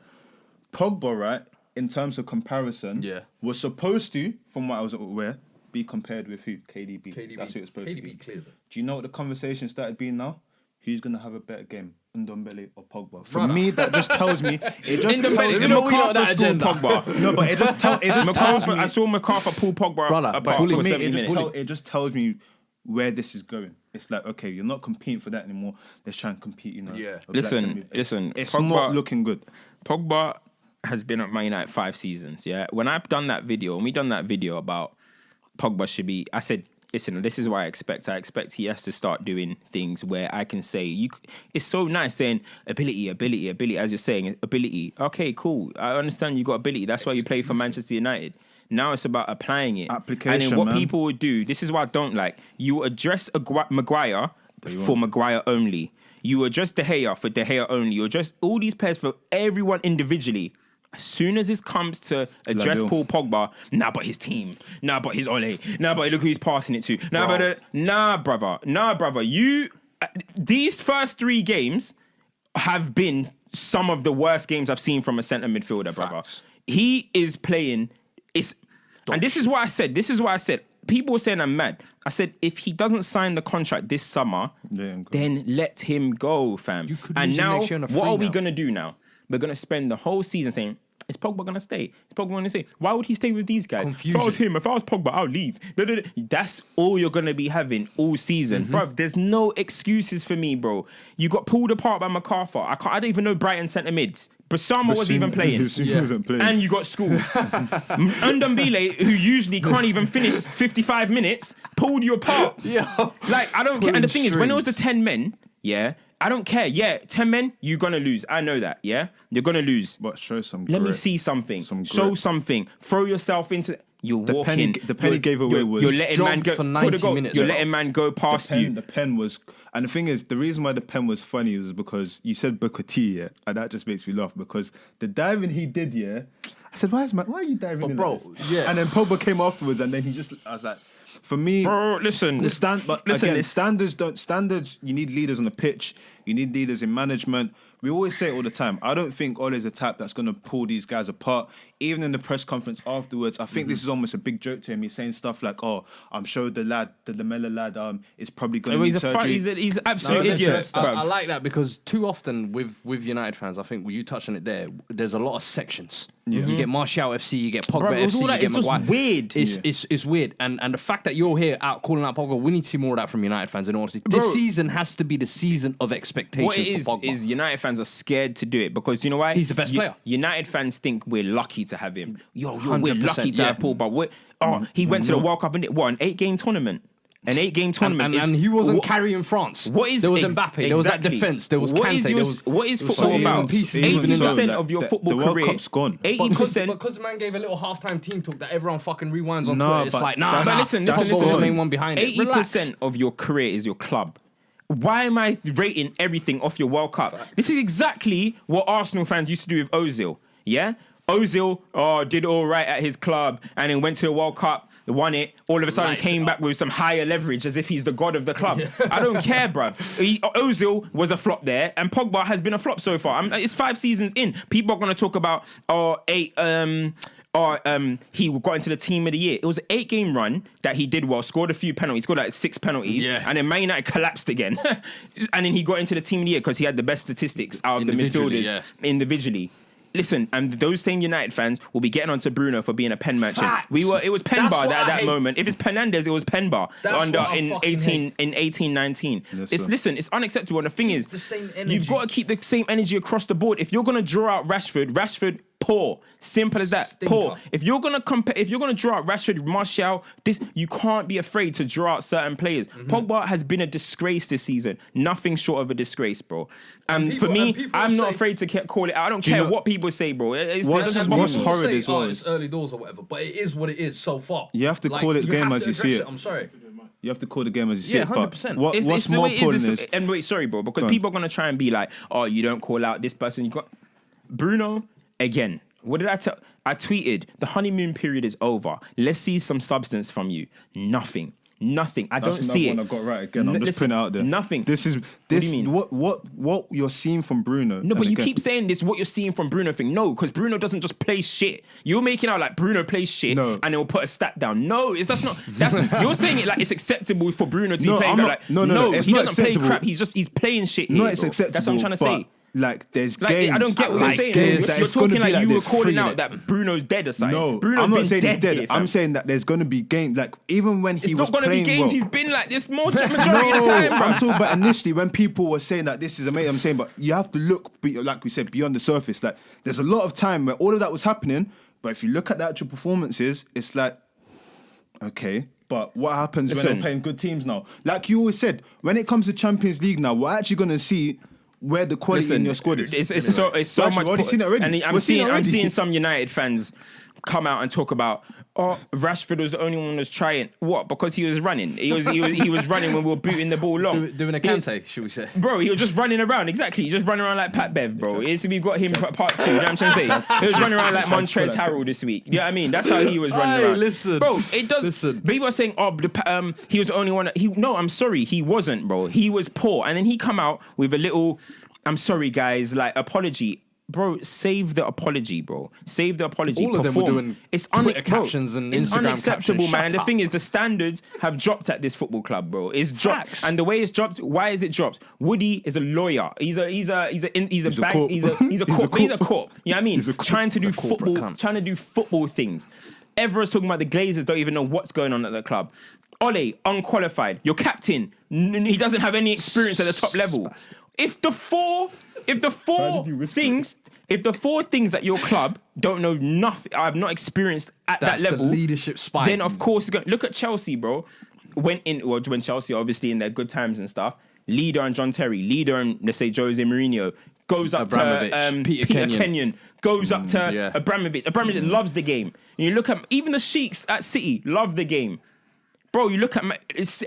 Speaker 4: Pogba, right, in terms of comparison, was supposed to, from what I was aware, be compared with who? KDB. That's who it's supposed to be.
Speaker 3: Clears it.
Speaker 4: Do you know what the conversation started being now? Who's going to have a better game? Ndombele or Pogba? For me, that just tells me. It just tells me.
Speaker 2: Pogba.
Speaker 4: No, but it just tells me.
Speaker 2: I saw MacArthur pull Pogba
Speaker 4: But for me, it just tells me where this is going. It's like, okay, you're not competing for that anymore. Let's try and compete. You know.
Speaker 3: Yeah.
Speaker 2: Listen.
Speaker 4: It's not looking good.
Speaker 2: Pogba has been at Man United 5 seasons. Yeah. When we done that video about Pogba should be, I said listen, this is what I expect. I expect he has to start doing things where I can say, it's so nice saying ability, as you're saying, ability. Okay, cool. I understand you got ability. That's why you play for Manchester United. Now it's about applying it.
Speaker 4: Application,
Speaker 2: and then what
Speaker 4: man.
Speaker 2: people would do, this is what I don't like. You address Maguire for Maguire only. You address De Gea for De Gea only. You address all these players for everyone individually. As soon as it comes to address Paul Pogba, but his team, but his Ole, but look who he's passing it to. Brother. You, these first 3 games have been some of the worst games I've seen from a centre midfielder, brother.
Speaker 3: Facts.
Speaker 2: He is playing. And this is what I said. People were saying I'm mad. I said, if he doesn't sign the contract this summer, then let him go, fam. And now, what are we going to do now? We're going to spend the whole season saying, is Pogba going to stay? Is Pogba going to stay? Why would he stay with these guys?
Speaker 3: Confusion.
Speaker 2: If I was him, if I was Pogba, I'll leave. That's all you're going to be having all season. Bro, there's no excuses for me, bro. You got pulled apart by MacArthur. I don't even know Brighton centre mids. Basama was even playing.
Speaker 4: Wasn't playing.
Speaker 2: And you got school. Ndombele, who usually can't even finish 55 minutes, pulled you apart. Like, I don't care. And the thing is, when it was the 10 men, I don't care. 10 men, you're going to lose. I know that, You're going to lose.
Speaker 4: But show some
Speaker 2: Let me
Speaker 4: grit.
Speaker 2: see something.
Speaker 4: Show
Speaker 2: something. Throw yourself into... You're
Speaker 4: The
Speaker 2: walking.
Speaker 4: penny gave away was...
Speaker 2: You're letting man
Speaker 3: jogged
Speaker 2: go...
Speaker 3: for 90
Speaker 2: the goal,
Speaker 3: minutes,
Speaker 2: you're
Speaker 3: bro.
Speaker 2: letting man go past you.
Speaker 4: The pen was... And the thing is, the reason why the pen was funny was because you said Booker T, and that just makes me laugh because the diving he did, I said, why are you diving in
Speaker 3: bro,
Speaker 4: like this? And then Pogba came afterwards, and then I was like, for me,
Speaker 2: Bro, listen.
Speaker 4: standards, you need leaders on the pitch, you need leaders in management. We always say it all the time. I don't think Ole's a type that's going to pull these guys apart. Even in the press conference afterwards, I think this is almost a big joke to him. He's saying stuff like, I'm sure the Lamella lad is probably going to need surgery.
Speaker 2: He's an absolute idiot.
Speaker 3: I like that because too often with United fans, I think you touched on it there, there's a lot of sections. You get Martial FC, you get Pogba FC, you get
Speaker 2: it's
Speaker 3: Maguire.
Speaker 2: just weird.
Speaker 3: It's weird. And the fact that you're here calling out Pogba, we need to see more of that from United fans. And honestly, this season has to be the season of expectations
Speaker 2: what it
Speaker 3: for Pogba.
Speaker 2: is United fans are scared to do it because you know why?
Speaker 3: He's the best player.
Speaker 2: United fans think we're lucky to have him. We're
Speaker 3: 100%,
Speaker 2: lucky to have Paul, but he went to the World Cup and an 8-game tournament. An 8-game tournament.
Speaker 3: And he wasn't carrying France. There was Mbappe. There was that defence. There was Kante.
Speaker 2: What is football about? 80% of your football career.
Speaker 4: The World Cup's gone.
Speaker 2: 80%.
Speaker 3: Because the man gave a little halftime team talk that everyone fucking rewinds on Twitter. It's like,
Speaker 2: but listen.
Speaker 3: Pogba was the main one behind it.
Speaker 2: 80% of your career is your club. Why am I rating everything off your World Cup? This is exactly what Arsenal fans used to do with Ozil. Yeah? Ozil did all right at his club and then went to the World Cup, won it, all of a sudden came back with some higher leverage as if he's the god of the club. I don't care, bruv. Ozil was a flop there and Pogba has been a flop so far. It's 5 seasons in. People are going to talk about, he got into the team of the year. It was an 8-game run that he did well, scored a few penalties, scored like 6 penalties, and then Man United collapsed again. And then he got into the team of the year because he had the best statistics out of the midfielders individually. Listen, and those same United fans will be getting onto Bruno for being a pen merchant. It was pen bar at that moment. If it's Penandes, it was pen bar in 18-19. It's unacceptable. And the thing is,
Speaker 3: the same energy.
Speaker 2: You've got to keep the same energy across the board. If you're gonna draw out Rashford, poor. Simple as that.
Speaker 3: Stinker.
Speaker 2: Poor. If you're gonna draw out Rashford, Martial, you can't be afraid to draw out certain players. Pogba has been a disgrace this season. Nothing short of a disgrace, bro. For me, I'm not afraid to call it out. I don't care what people say, bro.
Speaker 4: What's horrid as well?
Speaker 3: It's early doors or whatever, but it is what it is so far.
Speaker 4: You have to call it game as you see it.
Speaker 3: I'm sorry.
Speaker 4: You have to call the game as you see it.
Speaker 3: 100%.
Speaker 4: But what's more important is...
Speaker 2: And wait, sorry, bro, because people are going to try and be like, you don't call out this person. You got Bruno, again. What did I tell? I tweeted, the honeymoon period is over. Let's see some substance from you. Nothing. I don't see it.
Speaker 4: That's another one I got right again. I'm just putting it out there.
Speaker 2: Nothing.
Speaker 4: What do you mean? What you're seeing from Bruno.
Speaker 2: No, but you keep saying this, what you're seeing from Bruno thing. No, because Bruno doesn't just play shit. You're making out like Bruno plays shit and he'll put a stat down. No, you're saying it like it's acceptable for Bruno to be playing. No, he doesn't play crap. He's playing shit here.
Speaker 4: No, it's acceptable.
Speaker 2: That's what I'm trying to say.
Speaker 4: Like, there's games.
Speaker 2: I don't get what you're saying. You're talking like you were calling out that Bruno's dead or something.
Speaker 4: No,
Speaker 2: Bruno's
Speaker 4: I'm not saying
Speaker 2: dead
Speaker 4: he's dead.
Speaker 2: here,
Speaker 4: I'm saying that there's going to be games. Like, even when he was playing
Speaker 2: games.
Speaker 4: well,
Speaker 2: He's been like this majority of the time, bro.
Speaker 4: I'm talking about initially when people were saying that this is amazing. I'm saying, but you have to look, like we said, beyond the surface. Like, there's a lot of time where all of that was happening, but if you look at the actual performances, it's like, okay, But what happens when
Speaker 2: Listen.
Speaker 4: they're playing good teams now? Like you always said, when it comes to Champions League now, we're actually going to see where the quality in your squad is.
Speaker 2: It's so
Speaker 4: We've already seen it already.
Speaker 2: And
Speaker 4: We've seen it
Speaker 2: I'm
Speaker 4: already.
Speaker 2: seeing some United fans come out and talk about, Rashford was the only one that's trying. What? Because he was running. He was running when we were booting the ball long.
Speaker 3: Doing a Kante, should we say?
Speaker 2: Bro, he was just running around. Exactly. He just running around like Pat Bev, bro. We've got him part 2. You know what I'm trying to say? He was running around like Montrezl Harrell this week. You know what I mean? That's how he was running around.
Speaker 3: Listen.
Speaker 2: Bro, it does.
Speaker 3: Listen.
Speaker 2: People are saying, he was the only one. No, I'm sorry. He wasn't, bro. He was poor. And then he come out with a little, I'm sorry, guys, like apology. Bro, save the apology, bro. Save the apology.
Speaker 3: All of them were doing Twitter captions and
Speaker 2: it's
Speaker 3: Instagram
Speaker 2: unacceptable,
Speaker 3: captions.
Speaker 2: man.
Speaker 3: Shut
Speaker 2: The
Speaker 3: up.
Speaker 2: thing is, the standards have dropped at this football club, bro. It's dropped,
Speaker 3: Facts.
Speaker 2: and the way it's dropped. Why is it dropped? Woody is a lawyer. He's a
Speaker 4: corp.
Speaker 2: corp. He's a corp. You know what I mean? Trying to do football,
Speaker 3: cunt.
Speaker 2: trying to do football things. Everyone's talking about the Glazers. Don't even know what's going on at the club. Ole, unqualified. Your captain, he doesn't have any experience at the top level. If the four things at your club don't know nothing, I've not experienced at
Speaker 3: That's
Speaker 2: that level.
Speaker 3: the leadership spine.
Speaker 2: Then of course, look at Chelsea, bro. When Chelsea obviously in their good times and stuff, leader and John Terry, leader and let's say Jose Mourinho goes up
Speaker 3: Abramovich,
Speaker 2: to
Speaker 3: Peter
Speaker 2: Kenyon, goes up to
Speaker 3: yeah.
Speaker 2: Abramovich. Abramovich loves the game. And you look at even the Sheiks at City love the game. Bro, you look at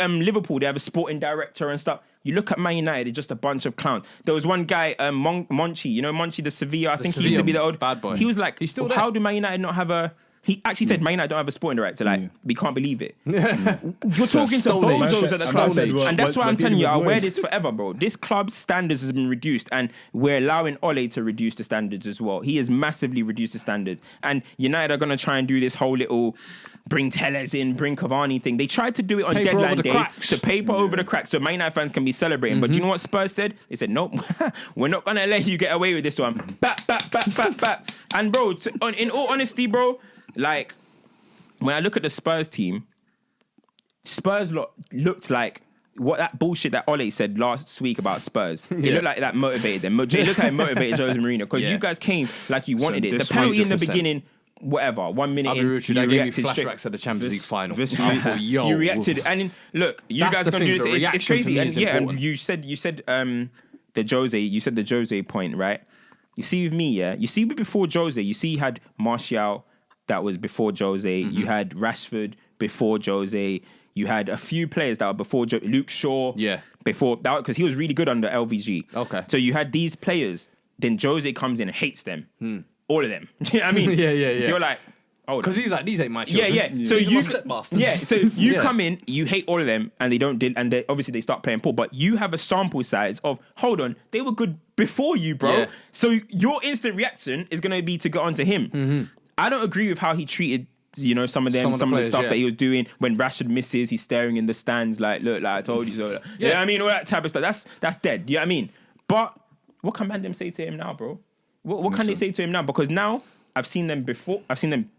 Speaker 2: Liverpool, they have a sporting director and stuff. You look at Man United, they're just a bunch of clowns. There was one guy, Monchi, you know Monchi, the Sevilla, I think he used to be the old
Speaker 3: bad boy.
Speaker 2: He was like,
Speaker 3: He's still there.
Speaker 2: how do Man United not have a... He actually said Man United don't have a sporting director. Like, we can't believe it. You're talking to
Speaker 3: Stone Age.
Speaker 2: bozos at the club.
Speaker 3: Stone Age.
Speaker 2: And that's why I'm telling you, I'll wear
Speaker 4: this.
Speaker 2: this forever, bro. This club's standards has been reduced, and we're allowing Ole to reduce the standards as well. He has massively reduced the standards. And United are going to try and do this whole little bring Tellez in, bring Cavani thing. They tried to do it on
Speaker 3: Paper
Speaker 2: deadline
Speaker 3: over the
Speaker 2: day
Speaker 3: cracks.
Speaker 2: to paper over the cracks so Man United fans can be celebrating. But do you know what Spurs said? They said, nope, we're not going to let you get away with this one. Back. And bro, in all honesty, bro, like, when I look at the Spurs team, Spurs looked like what that bullshit that Ole said last week about Spurs. It looked like that motivated them. It looked like it motivated Jose Mourinho because you guys came like you wanted it. The penalty in the
Speaker 3: 100%.
Speaker 2: beginning, whatever, 1 minute
Speaker 3: I'll be
Speaker 2: in,
Speaker 3: real with you,
Speaker 2: you
Speaker 3: that gave me
Speaker 2: reacted straight.
Speaker 3: flashbacks to the Champions League final.
Speaker 4: this
Speaker 3: I
Speaker 4: week-
Speaker 3: thought, yo,
Speaker 2: You reacted, and look, you
Speaker 3: That's
Speaker 2: guys
Speaker 3: the
Speaker 2: are gonna do
Speaker 3: thing,
Speaker 2: this.
Speaker 3: the
Speaker 2: It's
Speaker 3: reaction
Speaker 2: crazy,
Speaker 3: to me
Speaker 2: and
Speaker 3: is
Speaker 2: yeah, and
Speaker 3: important.
Speaker 2: you said the Jose point, right? You see with me, yeah. You see before Jose, you see you had Martial, that was before Jose. You had Rashford before Jose. You had a few players that were before Luke Shaw.
Speaker 3: Yeah.
Speaker 2: Before that, because he was really good under LVG.
Speaker 3: Okay.
Speaker 2: So you had these players. Then Jose comes in and hates them. All of them. You know what I mean?
Speaker 3: Yeah.
Speaker 2: So you're like, oh,
Speaker 3: Because he's like, these ain't my
Speaker 2: yeah,
Speaker 3: children.
Speaker 2: yeah. So
Speaker 3: These are
Speaker 2: you,
Speaker 3: my stepbastards.
Speaker 2: yeah. So you
Speaker 3: Yeah.
Speaker 2: come in, you hate all of them, and they don't, and they obviously they start playing poor. But you have a sample size of, hold on, they were good before you, bro.
Speaker 3: Yeah.
Speaker 2: So your instant reaction is gonna be to go onto him. I don't agree with how he treated, you know, some of the
Speaker 3: players,
Speaker 2: stuff
Speaker 3: yeah.
Speaker 2: that he was doing when Rashford misses. He's staring in the stands like, look, like I told you so. Yeah, you know what I mean, all that type of stuff. That's dead. You know what I mean? But what can man them say to him now, bro? What can they say to him now? Because now I've seen them before. I've seen them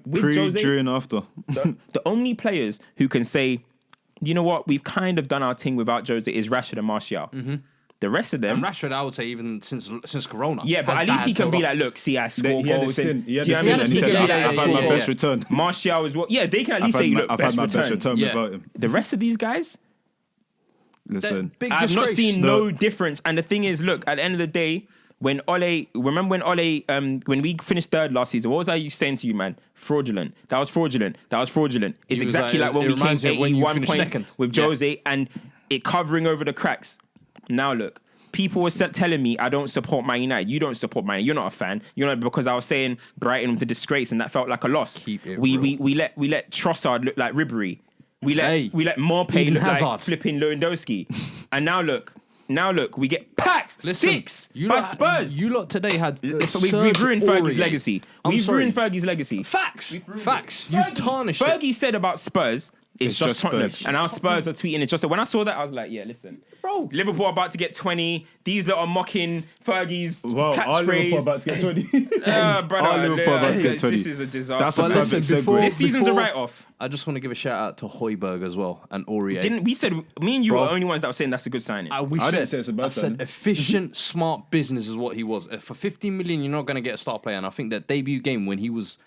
Speaker 2: with Jose.
Speaker 4: during, after.
Speaker 2: The only players who can say, you know what, we've kind of done our thing without Jose is Rashford and Martial. The rest of them,
Speaker 3: And Rashford, I would say, even since Corona.
Speaker 2: yeah, but
Speaker 3: has-
Speaker 2: at
Speaker 3: that
Speaker 2: least he
Speaker 3: has
Speaker 2: can
Speaker 3: still
Speaker 2: be
Speaker 3: got-
Speaker 2: like, look, see, I score
Speaker 4: He had a
Speaker 2: goals.
Speaker 4: stint. He had
Speaker 2: Do you
Speaker 4: a
Speaker 2: know what I
Speaker 4: stint,
Speaker 2: mean?
Speaker 4: and he said,
Speaker 3: Yeah,
Speaker 4: I've had my
Speaker 3: yeah.
Speaker 4: best return.
Speaker 2: Martial as well. Yeah, they can at
Speaker 4: I've
Speaker 2: least say,
Speaker 4: had
Speaker 2: look,
Speaker 4: my
Speaker 2: best
Speaker 4: best
Speaker 2: return.
Speaker 4: return
Speaker 3: Yeah.
Speaker 4: without him.
Speaker 2: The rest of these guys,
Speaker 4: Listen,
Speaker 3: Big
Speaker 2: I've not
Speaker 3: disgrace.
Speaker 2: seen no difference. And the thing is, look, at the end of the day, when remember when Ole, when we finished third last season, what was I saying to you, man? Fraudulent. That was fraudulent. It's
Speaker 3: He was
Speaker 2: exactly
Speaker 3: like,
Speaker 2: like when
Speaker 3: it
Speaker 2: we came
Speaker 3: reminds me of when you
Speaker 2: 81
Speaker 3: finished
Speaker 2: points
Speaker 3: second.
Speaker 2: with
Speaker 3: Yeah.
Speaker 2: Jose and it covering over the cracks. Now look, people were telling me I don't support Man United. You don't support Man United. You're not a fan. You're not, because I was saying Brighton was a disgrace and that felt like a loss.
Speaker 3: Keep it
Speaker 2: we
Speaker 3: real.
Speaker 2: let Trossard look like Ribery. We let Morpay
Speaker 3: Eden
Speaker 2: look like
Speaker 3: Hazard.
Speaker 2: flipping Lewandowski. And now look, we get packed
Speaker 3: Listen,
Speaker 2: 6 by Spurs.
Speaker 3: You lot today had.
Speaker 2: We've
Speaker 3: Serge
Speaker 2: ruined
Speaker 3: Aurier.
Speaker 2: Fergie's legacy.
Speaker 3: I'm
Speaker 2: We've
Speaker 3: sorry.
Speaker 2: ruined Fergie's legacy.
Speaker 3: Facts. Facts.
Speaker 2: Fergie-
Speaker 3: You've tarnished it.
Speaker 2: Fergie said about Spurs, it's just
Speaker 4: just
Speaker 2: Tottenham.
Speaker 4: Spurs.
Speaker 2: And our Spurs are tweeting it's just. When I saw that, I was like, yeah, listen.
Speaker 3: Bro.
Speaker 2: Liverpool are about to get 20. These lot are mocking Fergie's
Speaker 4: wow, our Liverpool
Speaker 2: catchphrase.
Speaker 4: about to get 20.
Speaker 2: brother,
Speaker 4: Our Liverpool about to get 20.
Speaker 2: This is a disaster.
Speaker 4: That's a
Speaker 2: man.
Speaker 4: perfect
Speaker 3: listen,
Speaker 4: segue.
Speaker 3: before-
Speaker 2: This season's a write-off.
Speaker 3: I just want to give a shout out to Højbjerg as well and Aurier.
Speaker 2: Didn't we said me and you
Speaker 3: Bro.
Speaker 2: were the only ones that were saying that's a good signing?
Speaker 3: I
Speaker 4: didn't say it's a bad
Speaker 3: said
Speaker 4: signing.
Speaker 3: efficient, smart business is what he was. For 15 million, you're not going to get a star player. And I think that debut game when he was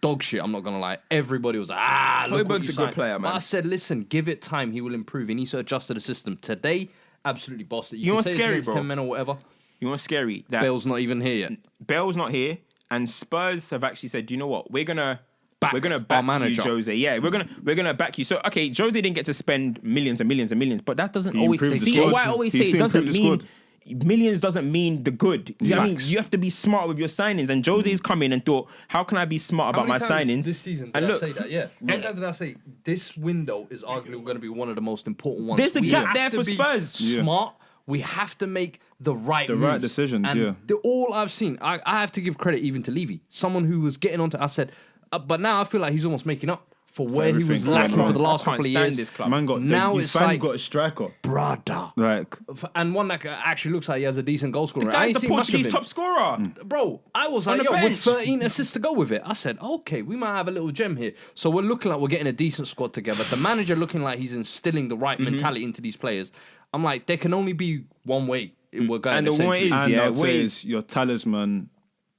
Speaker 3: dog shit. I'm not gonna lie. Everybody was like, look what
Speaker 2: Højbjerg's
Speaker 3: you
Speaker 2: a good
Speaker 3: signed.
Speaker 2: player, man.
Speaker 3: But I said, listen, give it time. He will improve. He needs to adjust to the system. Today, absolutely bossed it.
Speaker 2: You know
Speaker 3: can
Speaker 2: what's
Speaker 3: say it's
Speaker 2: scary,
Speaker 3: against
Speaker 2: bro?
Speaker 3: 10 men or whatever.
Speaker 2: You know what's scary? That
Speaker 3: Bale's not even here yet.
Speaker 2: Bale's not here, and Spurs have actually said, you know what? We're gonna
Speaker 3: Back
Speaker 2: back
Speaker 3: our
Speaker 2: you,
Speaker 3: manager.
Speaker 2: Jose. Yeah, we're gonna back you. So okay, Jose didn't get to spend millions and millions and millions, but that doesn't
Speaker 4: He
Speaker 2: always.
Speaker 4: improved the
Speaker 2: See,
Speaker 4: squad.
Speaker 2: why I always
Speaker 4: He
Speaker 2: say it
Speaker 4: still
Speaker 2: doesn't
Speaker 4: improved the
Speaker 2: mean.
Speaker 4: squad.
Speaker 2: Millions doesn't mean the good. You know what I mean?
Speaker 3: Facts.
Speaker 2: You have to be smart with your signings. And Jose's come in and thought, how can I be smart about my signings?
Speaker 3: This season, did
Speaker 2: and
Speaker 3: I
Speaker 2: look,
Speaker 3: say that? Yeah. How many times did I say this window is arguably going to be one of the most important ones?
Speaker 2: There's a
Speaker 3: We
Speaker 2: gap
Speaker 3: have
Speaker 2: there
Speaker 3: to
Speaker 2: for
Speaker 3: be
Speaker 2: Spurs.
Speaker 4: Yeah.
Speaker 3: Smart. We have to make the right
Speaker 4: right
Speaker 3: moves.
Speaker 4: decisions,
Speaker 3: And
Speaker 4: yeah.
Speaker 3: all I've seen, I have to give credit even to Levy, someone who was getting onto. I said, but now I feel like he's almost making up for where he was
Speaker 4: everything.
Speaker 3: lacking
Speaker 4: I
Speaker 3: for the last
Speaker 2: can't
Speaker 3: couple of
Speaker 2: stand
Speaker 3: years.
Speaker 2: this club.
Speaker 4: Man got
Speaker 3: Now
Speaker 4: you
Speaker 3: it's
Speaker 4: finally
Speaker 3: like-
Speaker 4: got a striker.
Speaker 3: Brother.
Speaker 4: Like
Speaker 3: And one that actually looks like he has a decent goal scorer. I
Speaker 2: guy's
Speaker 3: ain't
Speaker 2: the
Speaker 3: seen much of
Speaker 2: Portuguese
Speaker 3: him.
Speaker 2: top scorer.
Speaker 3: Bro, I was
Speaker 2: On
Speaker 3: like,
Speaker 2: the
Speaker 3: with
Speaker 2: bench.
Speaker 3: 13 assists to go with it. I said, okay, we might have a little gem here. So we're looking like we're getting a decent squad together. The manager looking like he's instilling the right mentality into these players. I'm like, there can only be one way we're going.
Speaker 2: And the one
Speaker 3: essentially.
Speaker 2: is-
Speaker 4: and
Speaker 2: yeah,
Speaker 4: I'd say
Speaker 2: ways-
Speaker 4: is your talisman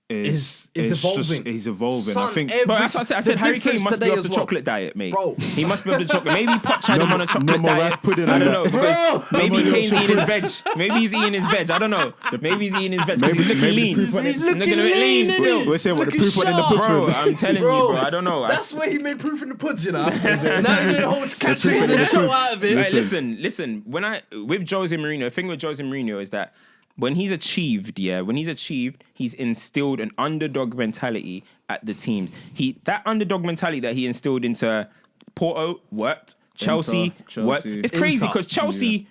Speaker 4: is
Speaker 3: Is evolving.
Speaker 4: He's evolving.
Speaker 3: Son,
Speaker 4: I think
Speaker 3: every-
Speaker 2: But that's what I said. I said
Speaker 3: The
Speaker 2: Harry Kane
Speaker 3: difference
Speaker 2: must be
Speaker 3: today
Speaker 2: off
Speaker 3: as
Speaker 2: the
Speaker 3: well.
Speaker 2: chocolate diet, mate.
Speaker 3: Bro.
Speaker 2: He must be off the chocolate. Maybe Poch had him on a chocolate
Speaker 4: more
Speaker 2: diet.
Speaker 4: rice pudding
Speaker 2: I
Speaker 4: and
Speaker 2: don't know
Speaker 4: that.
Speaker 2: because maybe Kane's eating his veg. Maybe he's eating his veg. I don't know. Maybe he's eating his veg because he's looking
Speaker 4: maybe
Speaker 2: lean.
Speaker 4: proof on
Speaker 2: He's
Speaker 4: it.
Speaker 2: looking a bit lean still.
Speaker 4: We're saying what the
Speaker 3: Looking
Speaker 4: proof on in the
Speaker 3: sharp.
Speaker 4: puts
Speaker 2: Bro,
Speaker 4: with.
Speaker 2: I'm telling you, bro. I don't know.
Speaker 3: That's where he made proof in the puds, you know. Now he made a whole catching the show out of it.
Speaker 2: Right, listen. When with Jose Mourinho, the thing with Jose Mourinho is that when he's achieved, he's instilled an underdog mentality at the teams. That underdog mentality that he instilled into Porto worked, Chelsea worked.
Speaker 4: Chelsea.
Speaker 2: It's crazy
Speaker 3: Inter.
Speaker 2: because Chelsea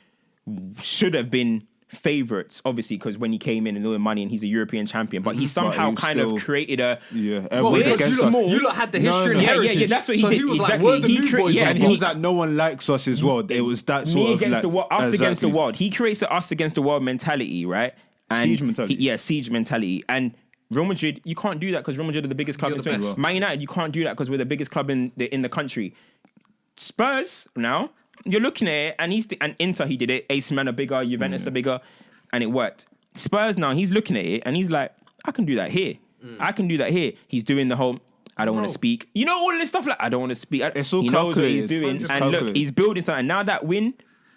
Speaker 2: should have been favourites, obviously, because when he came in and all the money and he's a European champion, but he somehow
Speaker 4: he's
Speaker 2: kind of
Speaker 4: still-
Speaker 2: created a
Speaker 4: Yeah,
Speaker 3: Well,
Speaker 4: everyone's
Speaker 2: we're
Speaker 4: against
Speaker 2: small.
Speaker 4: us.
Speaker 3: You lot had the
Speaker 4: No,
Speaker 3: history
Speaker 4: no.
Speaker 3: and
Speaker 2: Yeah,
Speaker 3: heritage.
Speaker 2: that's what he
Speaker 3: so
Speaker 2: did.
Speaker 3: He was
Speaker 2: Exactly.
Speaker 3: like, we're the
Speaker 2: He
Speaker 3: new
Speaker 2: cre-
Speaker 3: boys.
Speaker 2: yeah,
Speaker 3: right
Speaker 4: And
Speaker 2: he
Speaker 4: he
Speaker 3: now.
Speaker 4: was like, no one likes us as well. It was that sort
Speaker 2: me
Speaker 4: of
Speaker 2: against
Speaker 4: like
Speaker 2: the world, us against the
Speaker 4: exactly.
Speaker 2: world. He creates a us against the world mentality, right? And
Speaker 4: Siege mentality.
Speaker 2: siege mentality. And Real Madrid, you can't do that because Real Madrid are the biggest club
Speaker 3: You're
Speaker 2: in
Speaker 3: the
Speaker 2: Spain.
Speaker 3: best.
Speaker 2: Man United, you can't do that because we're the biggest club in the country. Spurs now, you're looking at it, and and Inter he did it. AC Milan are bigger, Juventus are bigger, and it worked. Spurs now, he's looking at it and he's like, I can do that here. I can do that here. He's doing the whole. I don't want to speak. You know all this stuff like I don't want to speak.
Speaker 4: It's all
Speaker 2: he knows what he's
Speaker 4: calculated.
Speaker 2: doing,
Speaker 4: It's
Speaker 2: and look,
Speaker 4: calculated.
Speaker 2: he's building something. Now that win.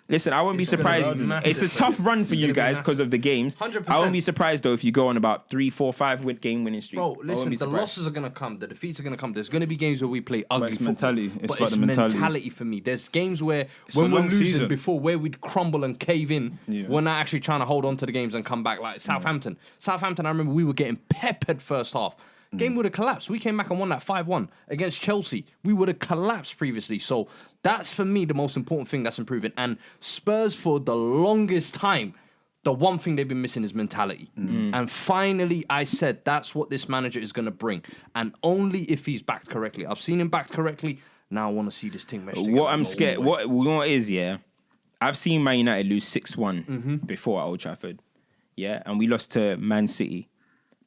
Speaker 2: Listen, I won't be
Speaker 3: gonna
Speaker 2: surprised.
Speaker 3: be massive
Speaker 2: It's a
Speaker 3: for
Speaker 2: tough
Speaker 3: you.
Speaker 2: run for
Speaker 3: It's
Speaker 2: you
Speaker 3: gonna be
Speaker 2: guys because of the games.
Speaker 3: 100%.
Speaker 2: I won't be surprised though if you go on about 3, 4, 5 game winning streak.
Speaker 3: Bro,
Speaker 2: I won't
Speaker 3: listen,
Speaker 2: be
Speaker 3: the
Speaker 2: surprised.
Speaker 3: losses are going to come. The defeats are going to come. There's going to be games where we play ugly
Speaker 4: it's
Speaker 3: football.
Speaker 4: mentality. It's
Speaker 3: but
Speaker 4: about
Speaker 3: it's
Speaker 4: the mentality.
Speaker 3: for me. There's games where
Speaker 4: a
Speaker 3: when we're
Speaker 4: long
Speaker 3: losing
Speaker 4: season.
Speaker 3: before, where we'd crumble and cave in,
Speaker 4: Yeah.
Speaker 3: we're not actually trying to hold on to the games and come back like Southampton. Southampton, I remember we were getting peppered first half. Game would have collapsed. We came back and won that 5-1 against Chelsea. We would have collapsed previously. So that's for me the most important thing that's improving. And Spurs, for the longest time, the one thing they've been missing is mentality. And finally, I said that's what this manager is going to bring. And only if he's backed correctly. I've seen him backed correctly. Now I want to see this team mesh together.
Speaker 2: What I'm
Speaker 3: Go
Speaker 2: scared.
Speaker 3: all the way.
Speaker 2: What is I've seen Man United lose 6-1 before at Old Trafford, and we lost to Man City,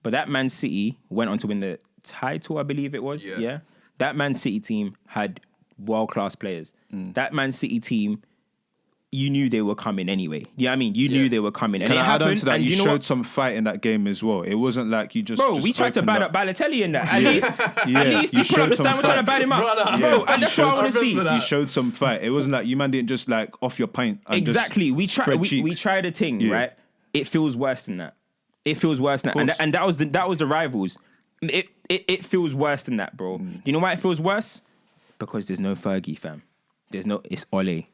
Speaker 2: but that Man City went on to win the title, I believe it was.
Speaker 3: Yeah.
Speaker 2: That Man City team had world class players. That Man City team, you knew they were coming anyway. You know what I mean? You knew they were coming, and
Speaker 4: Can
Speaker 2: it
Speaker 4: I add on
Speaker 2: happened.
Speaker 4: to that?
Speaker 2: And
Speaker 4: You
Speaker 2: know
Speaker 4: showed
Speaker 2: what?
Speaker 4: some fight in that game as well. It wasn't like you just.
Speaker 2: Bro,
Speaker 4: just
Speaker 2: we tried to
Speaker 4: opened
Speaker 2: bad up Balotelli in that. At least,
Speaker 4: Yeah,
Speaker 2: at least
Speaker 4: you
Speaker 2: you put up
Speaker 4: showed
Speaker 2: the
Speaker 4: some
Speaker 2: sign. We're trying to
Speaker 4: fight.
Speaker 2: bad him up,
Speaker 3: Brother.
Speaker 2: bro. And
Speaker 4: you
Speaker 2: that's what I
Speaker 4: showed
Speaker 2: want to
Speaker 3: some-
Speaker 2: see.
Speaker 3: remember
Speaker 4: You showed some fight. It wasn't like you man didn't just like off your pint. And
Speaker 2: Exactly.
Speaker 4: Just
Speaker 2: We tried.
Speaker 4: spread
Speaker 2: We
Speaker 4: cheeks.
Speaker 2: tried a thing,
Speaker 4: Yeah.
Speaker 2: right? It feels worse than that. It feels worse than that,
Speaker 4: course.
Speaker 2: and that was the rivals. It feels worse than that, bro. You know why it feels worse? Because there's no Fergie, fam. It's Ole.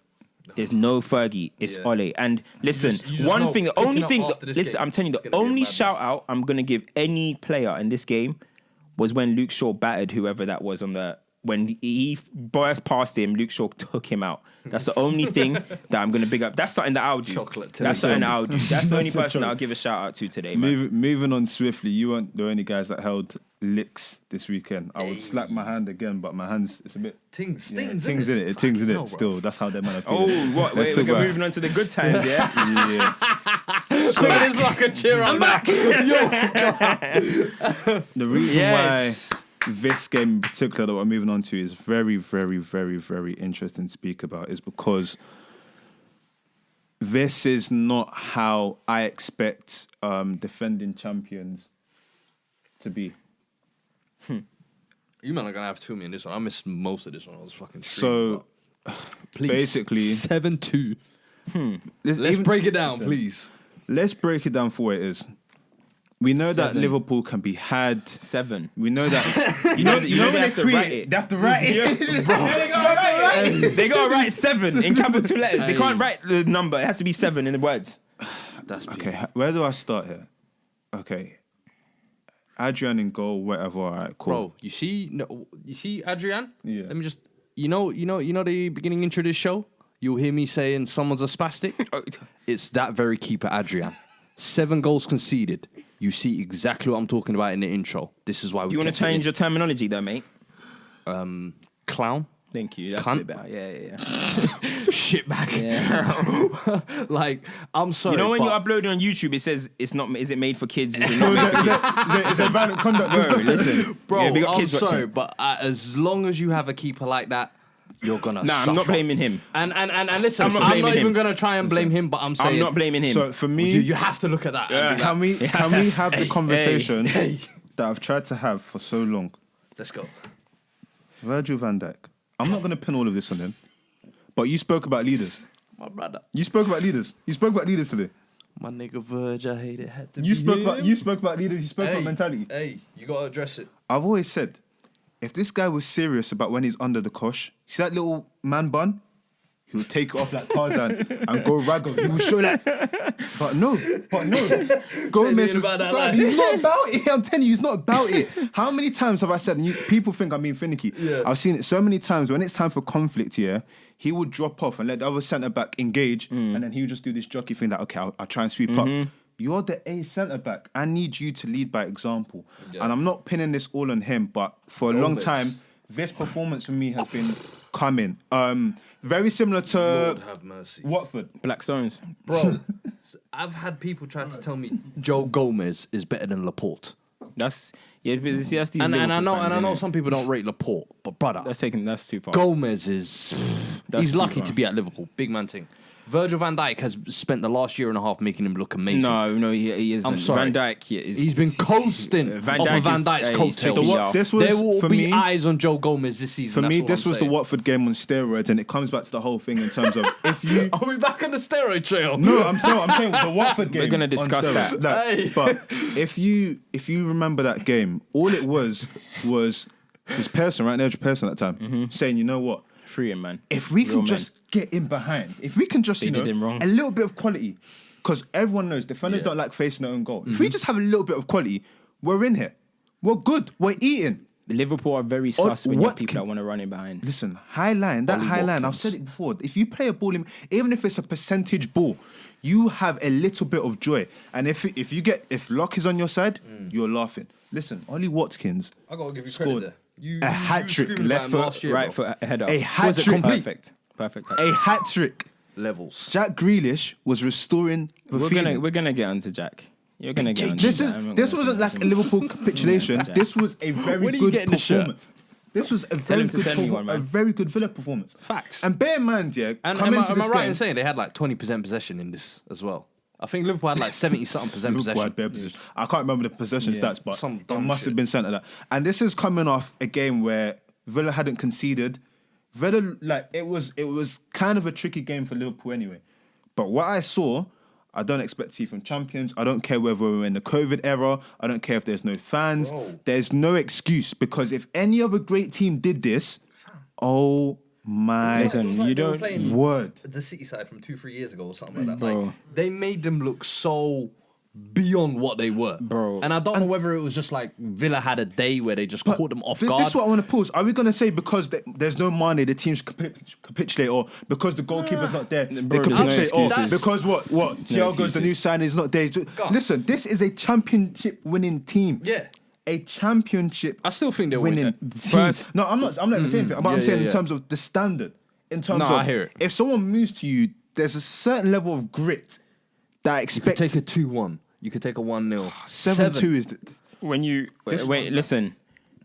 Speaker 2: There's no Fergie. It's
Speaker 3: Yeah.
Speaker 2: Ole. And listen,
Speaker 3: just
Speaker 2: one
Speaker 3: know
Speaker 2: thing, the
Speaker 3: picking
Speaker 2: only
Speaker 3: up
Speaker 2: thing,
Speaker 3: after this
Speaker 2: listen,
Speaker 3: game,
Speaker 2: I'm telling you,
Speaker 3: it's
Speaker 2: the
Speaker 3: gonna be a
Speaker 2: only
Speaker 3: madness.
Speaker 2: shout out I'm gonna give any player in this game was when Luke Shaw battered whoever that was when he burst past him, Luke Shaw took him out. That's the only thing that I'm gonna big up. That's something that I'll do.
Speaker 3: Chocolate to
Speaker 2: That's
Speaker 3: the
Speaker 2: something
Speaker 3: sun.
Speaker 2: that I'll do. That's the only
Speaker 4: That's a
Speaker 2: person that
Speaker 4: joke.
Speaker 2: I'll give a shout out to today, man.
Speaker 4: Moving on swiftly, you weren't the only guys that held licks this weekend. I would slap my hand again, but my hands, it's a bit.
Speaker 3: Ting stings,
Speaker 4: Things in it. It tings in
Speaker 3: Fucking
Speaker 4: it.
Speaker 3: hell, bro.
Speaker 4: Still, that's how them man are
Speaker 2: Oh,
Speaker 4: feeling.
Speaker 2: what?
Speaker 4: Let's
Speaker 2: We're
Speaker 4: talk about-
Speaker 2: moving on to the good times, yeah?
Speaker 4: Yeah.
Speaker 3: Look at this fucking cheer up.
Speaker 2: I'm back.
Speaker 4: The reason
Speaker 2: Yes.
Speaker 4: why this game in particular that we're moving on to is very, very, very, very interesting to speak about is because this is not how I expect defending champions to be.
Speaker 3: You man are gonna have to fill me in this one. I missed most of this one. I was fucking streaming.
Speaker 4: So
Speaker 3: please,
Speaker 4: basically
Speaker 3: 7-2. Let's break it down, please.
Speaker 4: Let's break it down for what it is. We know that
Speaker 2: 7.
Speaker 4: Liverpool can be had.
Speaker 2: 7.
Speaker 4: We know that.
Speaker 2: You know
Speaker 4: when
Speaker 2: they
Speaker 4: they
Speaker 2: have to
Speaker 4: tweet
Speaker 2: write
Speaker 4: it,
Speaker 2: it.
Speaker 4: they have to write it.
Speaker 2: They gotta write 7 in capital letters. They can't write the number. It has to be 7 in the words.
Speaker 3: That's
Speaker 4: Okay, where do I start here? Okay, Adrian in goal, whatever. All right, cool.
Speaker 3: Bro, you see Adrian?
Speaker 4: Yeah.
Speaker 3: Let me just, you know the beginning intro to this show? You'll hear me saying someone's a spastic. It's that very keeper, Adrian. 7 goals conceded. You see exactly what I'm talking about in the intro. This is why we.
Speaker 2: You want to change your terminology, though, mate?
Speaker 3: Clown.
Speaker 2: Thank you. That's
Speaker 3: Cunt.
Speaker 2: a bit better. Yeah.
Speaker 3: Shitbag.
Speaker 2: Yeah.
Speaker 3: Like, I'm sorry.
Speaker 2: You know when
Speaker 3: but
Speaker 2: you upload it on YouTube, it says it's not. Is it made for kids? Is it not made for kids?
Speaker 4: Is it violent conduct?
Speaker 2: Bro, listen,
Speaker 3: bro,
Speaker 2: yeah, we got
Speaker 3: I'm
Speaker 2: kids
Speaker 3: sorry,
Speaker 2: watching.
Speaker 3: but as long as you have a keeper like that, you're gonna.
Speaker 2: Nah,
Speaker 3: suffer.
Speaker 2: I'm not blaming him.
Speaker 3: And listen,
Speaker 2: I'm not
Speaker 3: I'm
Speaker 2: blaming
Speaker 3: not even
Speaker 2: him.
Speaker 3: gonna try and blame him, but I'm saying
Speaker 2: I'm not blaming him.
Speaker 4: So for me,
Speaker 3: you have to look at that. and be like,
Speaker 4: can we have the conversation that I've tried to have for so long?
Speaker 3: let's go.
Speaker 4: Virgil van Dijk. I'm not going to pin all of this on him, but you spoke about leaders.
Speaker 3: My brother.
Speaker 4: You spoke about leaders. You spoke about leaders today.
Speaker 3: My nigga Virg, I hate it. Had to
Speaker 4: You
Speaker 3: be
Speaker 4: spoke
Speaker 3: him.
Speaker 4: about leaders. You spoke about mentality.
Speaker 3: Hey, you gotta address it.
Speaker 4: I've always said, if this guy was serious about when he's under the cosh, see that little man bun? He would take it off like Tarzan and go raggle. He would show that. But no. Gomez was
Speaker 3: about that
Speaker 4: fine.
Speaker 3: life.
Speaker 4: He's not about it. I'm telling you, he's not about it. How many times have I said, and people think I'm being finicky.
Speaker 3: Yeah.
Speaker 4: I've seen it so many times when it's time for conflict, yeah, he would drop off and let the other centre-back engage, and then he would just do this jockey thing that, okay, I'll try and sweep up. You're the A centre-back. I need you to lead by example.
Speaker 3: Yeah.
Speaker 4: And I'm not pinning this all on him, but for a long
Speaker 3: Gomez.
Speaker 4: time, this performance for me has been coming. Very similar to
Speaker 3: Lord have mercy.
Speaker 4: Watford.
Speaker 2: Black Stones.
Speaker 3: Bro, I've had people try to tell me Joe Gomez is better than Laporte.
Speaker 2: That's yeah. But see, that's these
Speaker 3: And I
Speaker 2: Liverpool
Speaker 3: know
Speaker 2: fans,
Speaker 3: and I know
Speaker 2: innit?
Speaker 3: some people don't rate Laporte, but brother,
Speaker 2: That's too far.
Speaker 3: Gomez is
Speaker 2: That's
Speaker 3: he's
Speaker 2: too
Speaker 3: lucky
Speaker 2: far.
Speaker 3: to be at Liverpool. Big man thing. Virgil van Dijk has spent the last year and a half making him look amazing.
Speaker 2: No, he isn't.
Speaker 3: I'm sorry.
Speaker 2: Van Dijk, is.
Speaker 3: He's been coasting off of Van Dijk's coattails.
Speaker 2: He's
Speaker 4: This was
Speaker 3: There will
Speaker 4: for
Speaker 3: be
Speaker 4: me.
Speaker 3: eyes on Joe Gomez this season.
Speaker 4: For
Speaker 3: that's
Speaker 4: me,
Speaker 3: all
Speaker 4: this
Speaker 3: I'm
Speaker 4: was
Speaker 3: saying.
Speaker 4: the Watford game on steroids, and it comes back to the whole thing in terms of if you.
Speaker 3: Are we back on the steroid trail?
Speaker 4: No, I'm saying the Watford game.
Speaker 2: We're gonna
Speaker 4: on
Speaker 2: discuss
Speaker 4: steroids.
Speaker 2: that.
Speaker 3: Hey.
Speaker 4: But if you remember that game, all it was this person right there, person at that time, saying, you know what?
Speaker 2: free him, man.
Speaker 4: If we
Speaker 2: Real
Speaker 4: can
Speaker 2: men.
Speaker 4: just get in behind, if we can just,
Speaker 2: They did him wrong.
Speaker 4: a little bit of quality, because everyone knows defenders don't like facing their own goal. If we just have a little bit of quality, we're in here. We're good. We're eating.
Speaker 2: Liverpool are very sus when you have
Speaker 4: what
Speaker 2: people
Speaker 4: can-
Speaker 2: that want to run in behind.
Speaker 4: Listen, high line, that
Speaker 3: Ollie
Speaker 4: high line, I've
Speaker 3: Watkins.
Speaker 4: said it before. If you play a ball, even if it's a percentage ball, you have a little bit of joy. And if Locke is on your side, you're laughing. Listen, Ollie Watkins,
Speaker 3: I gotta give you
Speaker 4: Scored
Speaker 3: credit there.
Speaker 4: a hat-trick,
Speaker 2: Left foot, right foot, header.
Speaker 4: A hat
Speaker 2: Was it
Speaker 4: trick.
Speaker 2: Perfect. Perfect.
Speaker 4: a hat trick.
Speaker 3: levels.
Speaker 4: Jack Grealish was restoring the feeling.
Speaker 2: We're gonna get onto Jack. You're gonna get onto
Speaker 4: This
Speaker 2: Jack.
Speaker 4: is
Speaker 2: I'm not
Speaker 4: this
Speaker 2: gonna
Speaker 4: wasn't
Speaker 2: say
Speaker 4: like a
Speaker 2: much.
Speaker 4: Liverpool capitulation.
Speaker 2: Jack.
Speaker 4: This was a very
Speaker 3: When are you
Speaker 4: good
Speaker 3: getting the shirt?
Speaker 4: performance. This was a
Speaker 2: Tell
Speaker 4: very
Speaker 2: him to
Speaker 4: good
Speaker 2: send me one, man.
Speaker 4: a very good Villa performance.
Speaker 3: Facts.
Speaker 4: And bear in mind, yeah,
Speaker 3: And
Speaker 4: come
Speaker 3: am
Speaker 4: into
Speaker 3: I
Speaker 4: this
Speaker 3: right
Speaker 4: game,
Speaker 3: in saying they had like 20% possession in this as well? I think Liverpool had like 70-something percent
Speaker 4: Liverpool
Speaker 3: possession.
Speaker 4: had bare possession. I can't remember the possession
Speaker 2: Yeah.
Speaker 4: stats, but
Speaker 3: Some
Speaker 4: it
Speaker 3: dumb
Speaker 4: must
Speaker 3: shit.
Speaker 4: have been sent to that. And this is coming off a game where Villa hadn't conceded. Villa, like it was kind of a tricky game for Liverpool anyway. But what I saw, I don't expect to see from champions. I don't care whether we're in the COVID era. I don't care if there's no fans.
Speaker 3: Bro.
Speaker 4: There's no excuse because if any other great team did this, oh my
Speaker 2: Listen, you don't-
Speaker 4: word.
Speaker 3: The City side from 2-3 years ago or something like that.
Speaker 2: Bro.
Speaker 3: Like, they made them look so beyond what they were.
Speaker 2: Bro.
Speaker 3: And I don't know whether it was just like Villa had a day where they just caught them off
Speaker 4: This
Speaker 3: guard.
Speaker 4: is what I want to pause. Are we going to say because there's no money, the team should capitulate, or because the goalkeeper's not there, they
Speaker 2: Bro, there's no
Speaker 4: capitulate, or
Speaker 2: excuses.
Speaker 4: because what? Thiago's the new signing is not there. Listen, this is a championship winning team.
Speaker 3: Yeah.
Speaker 4: A championship
Speaker 3: I still think they'll win
Speaker 4: winning
Speaker 3: it.
Speaker 4: team.
Speaker 2: First-
Speaker 4: No, I'm not saying anything, but I'm
Speaker 3: Yeah,
Speaker 4: saying
Speaker 3: yeah,
Speaker 4: in
Speaker 3: yeah.
Speaker 4: terms of the standard. In terms
Speaker 3: No,
Speaker 4: of
Speaker 3: I hear it.
Speaker 4: if someone moves to you, there's a certain level of grit that I
Speaker 3: You could
Speaker 4: expect.
Speaker 3: take a 2-1. You could take a 1-0.
Speaker 4: 7-2 is the,
Speaker 2: When you
Speaker 4: This
Speaker 2: wait,
Speaker 4: one-
Speaker 2: listen.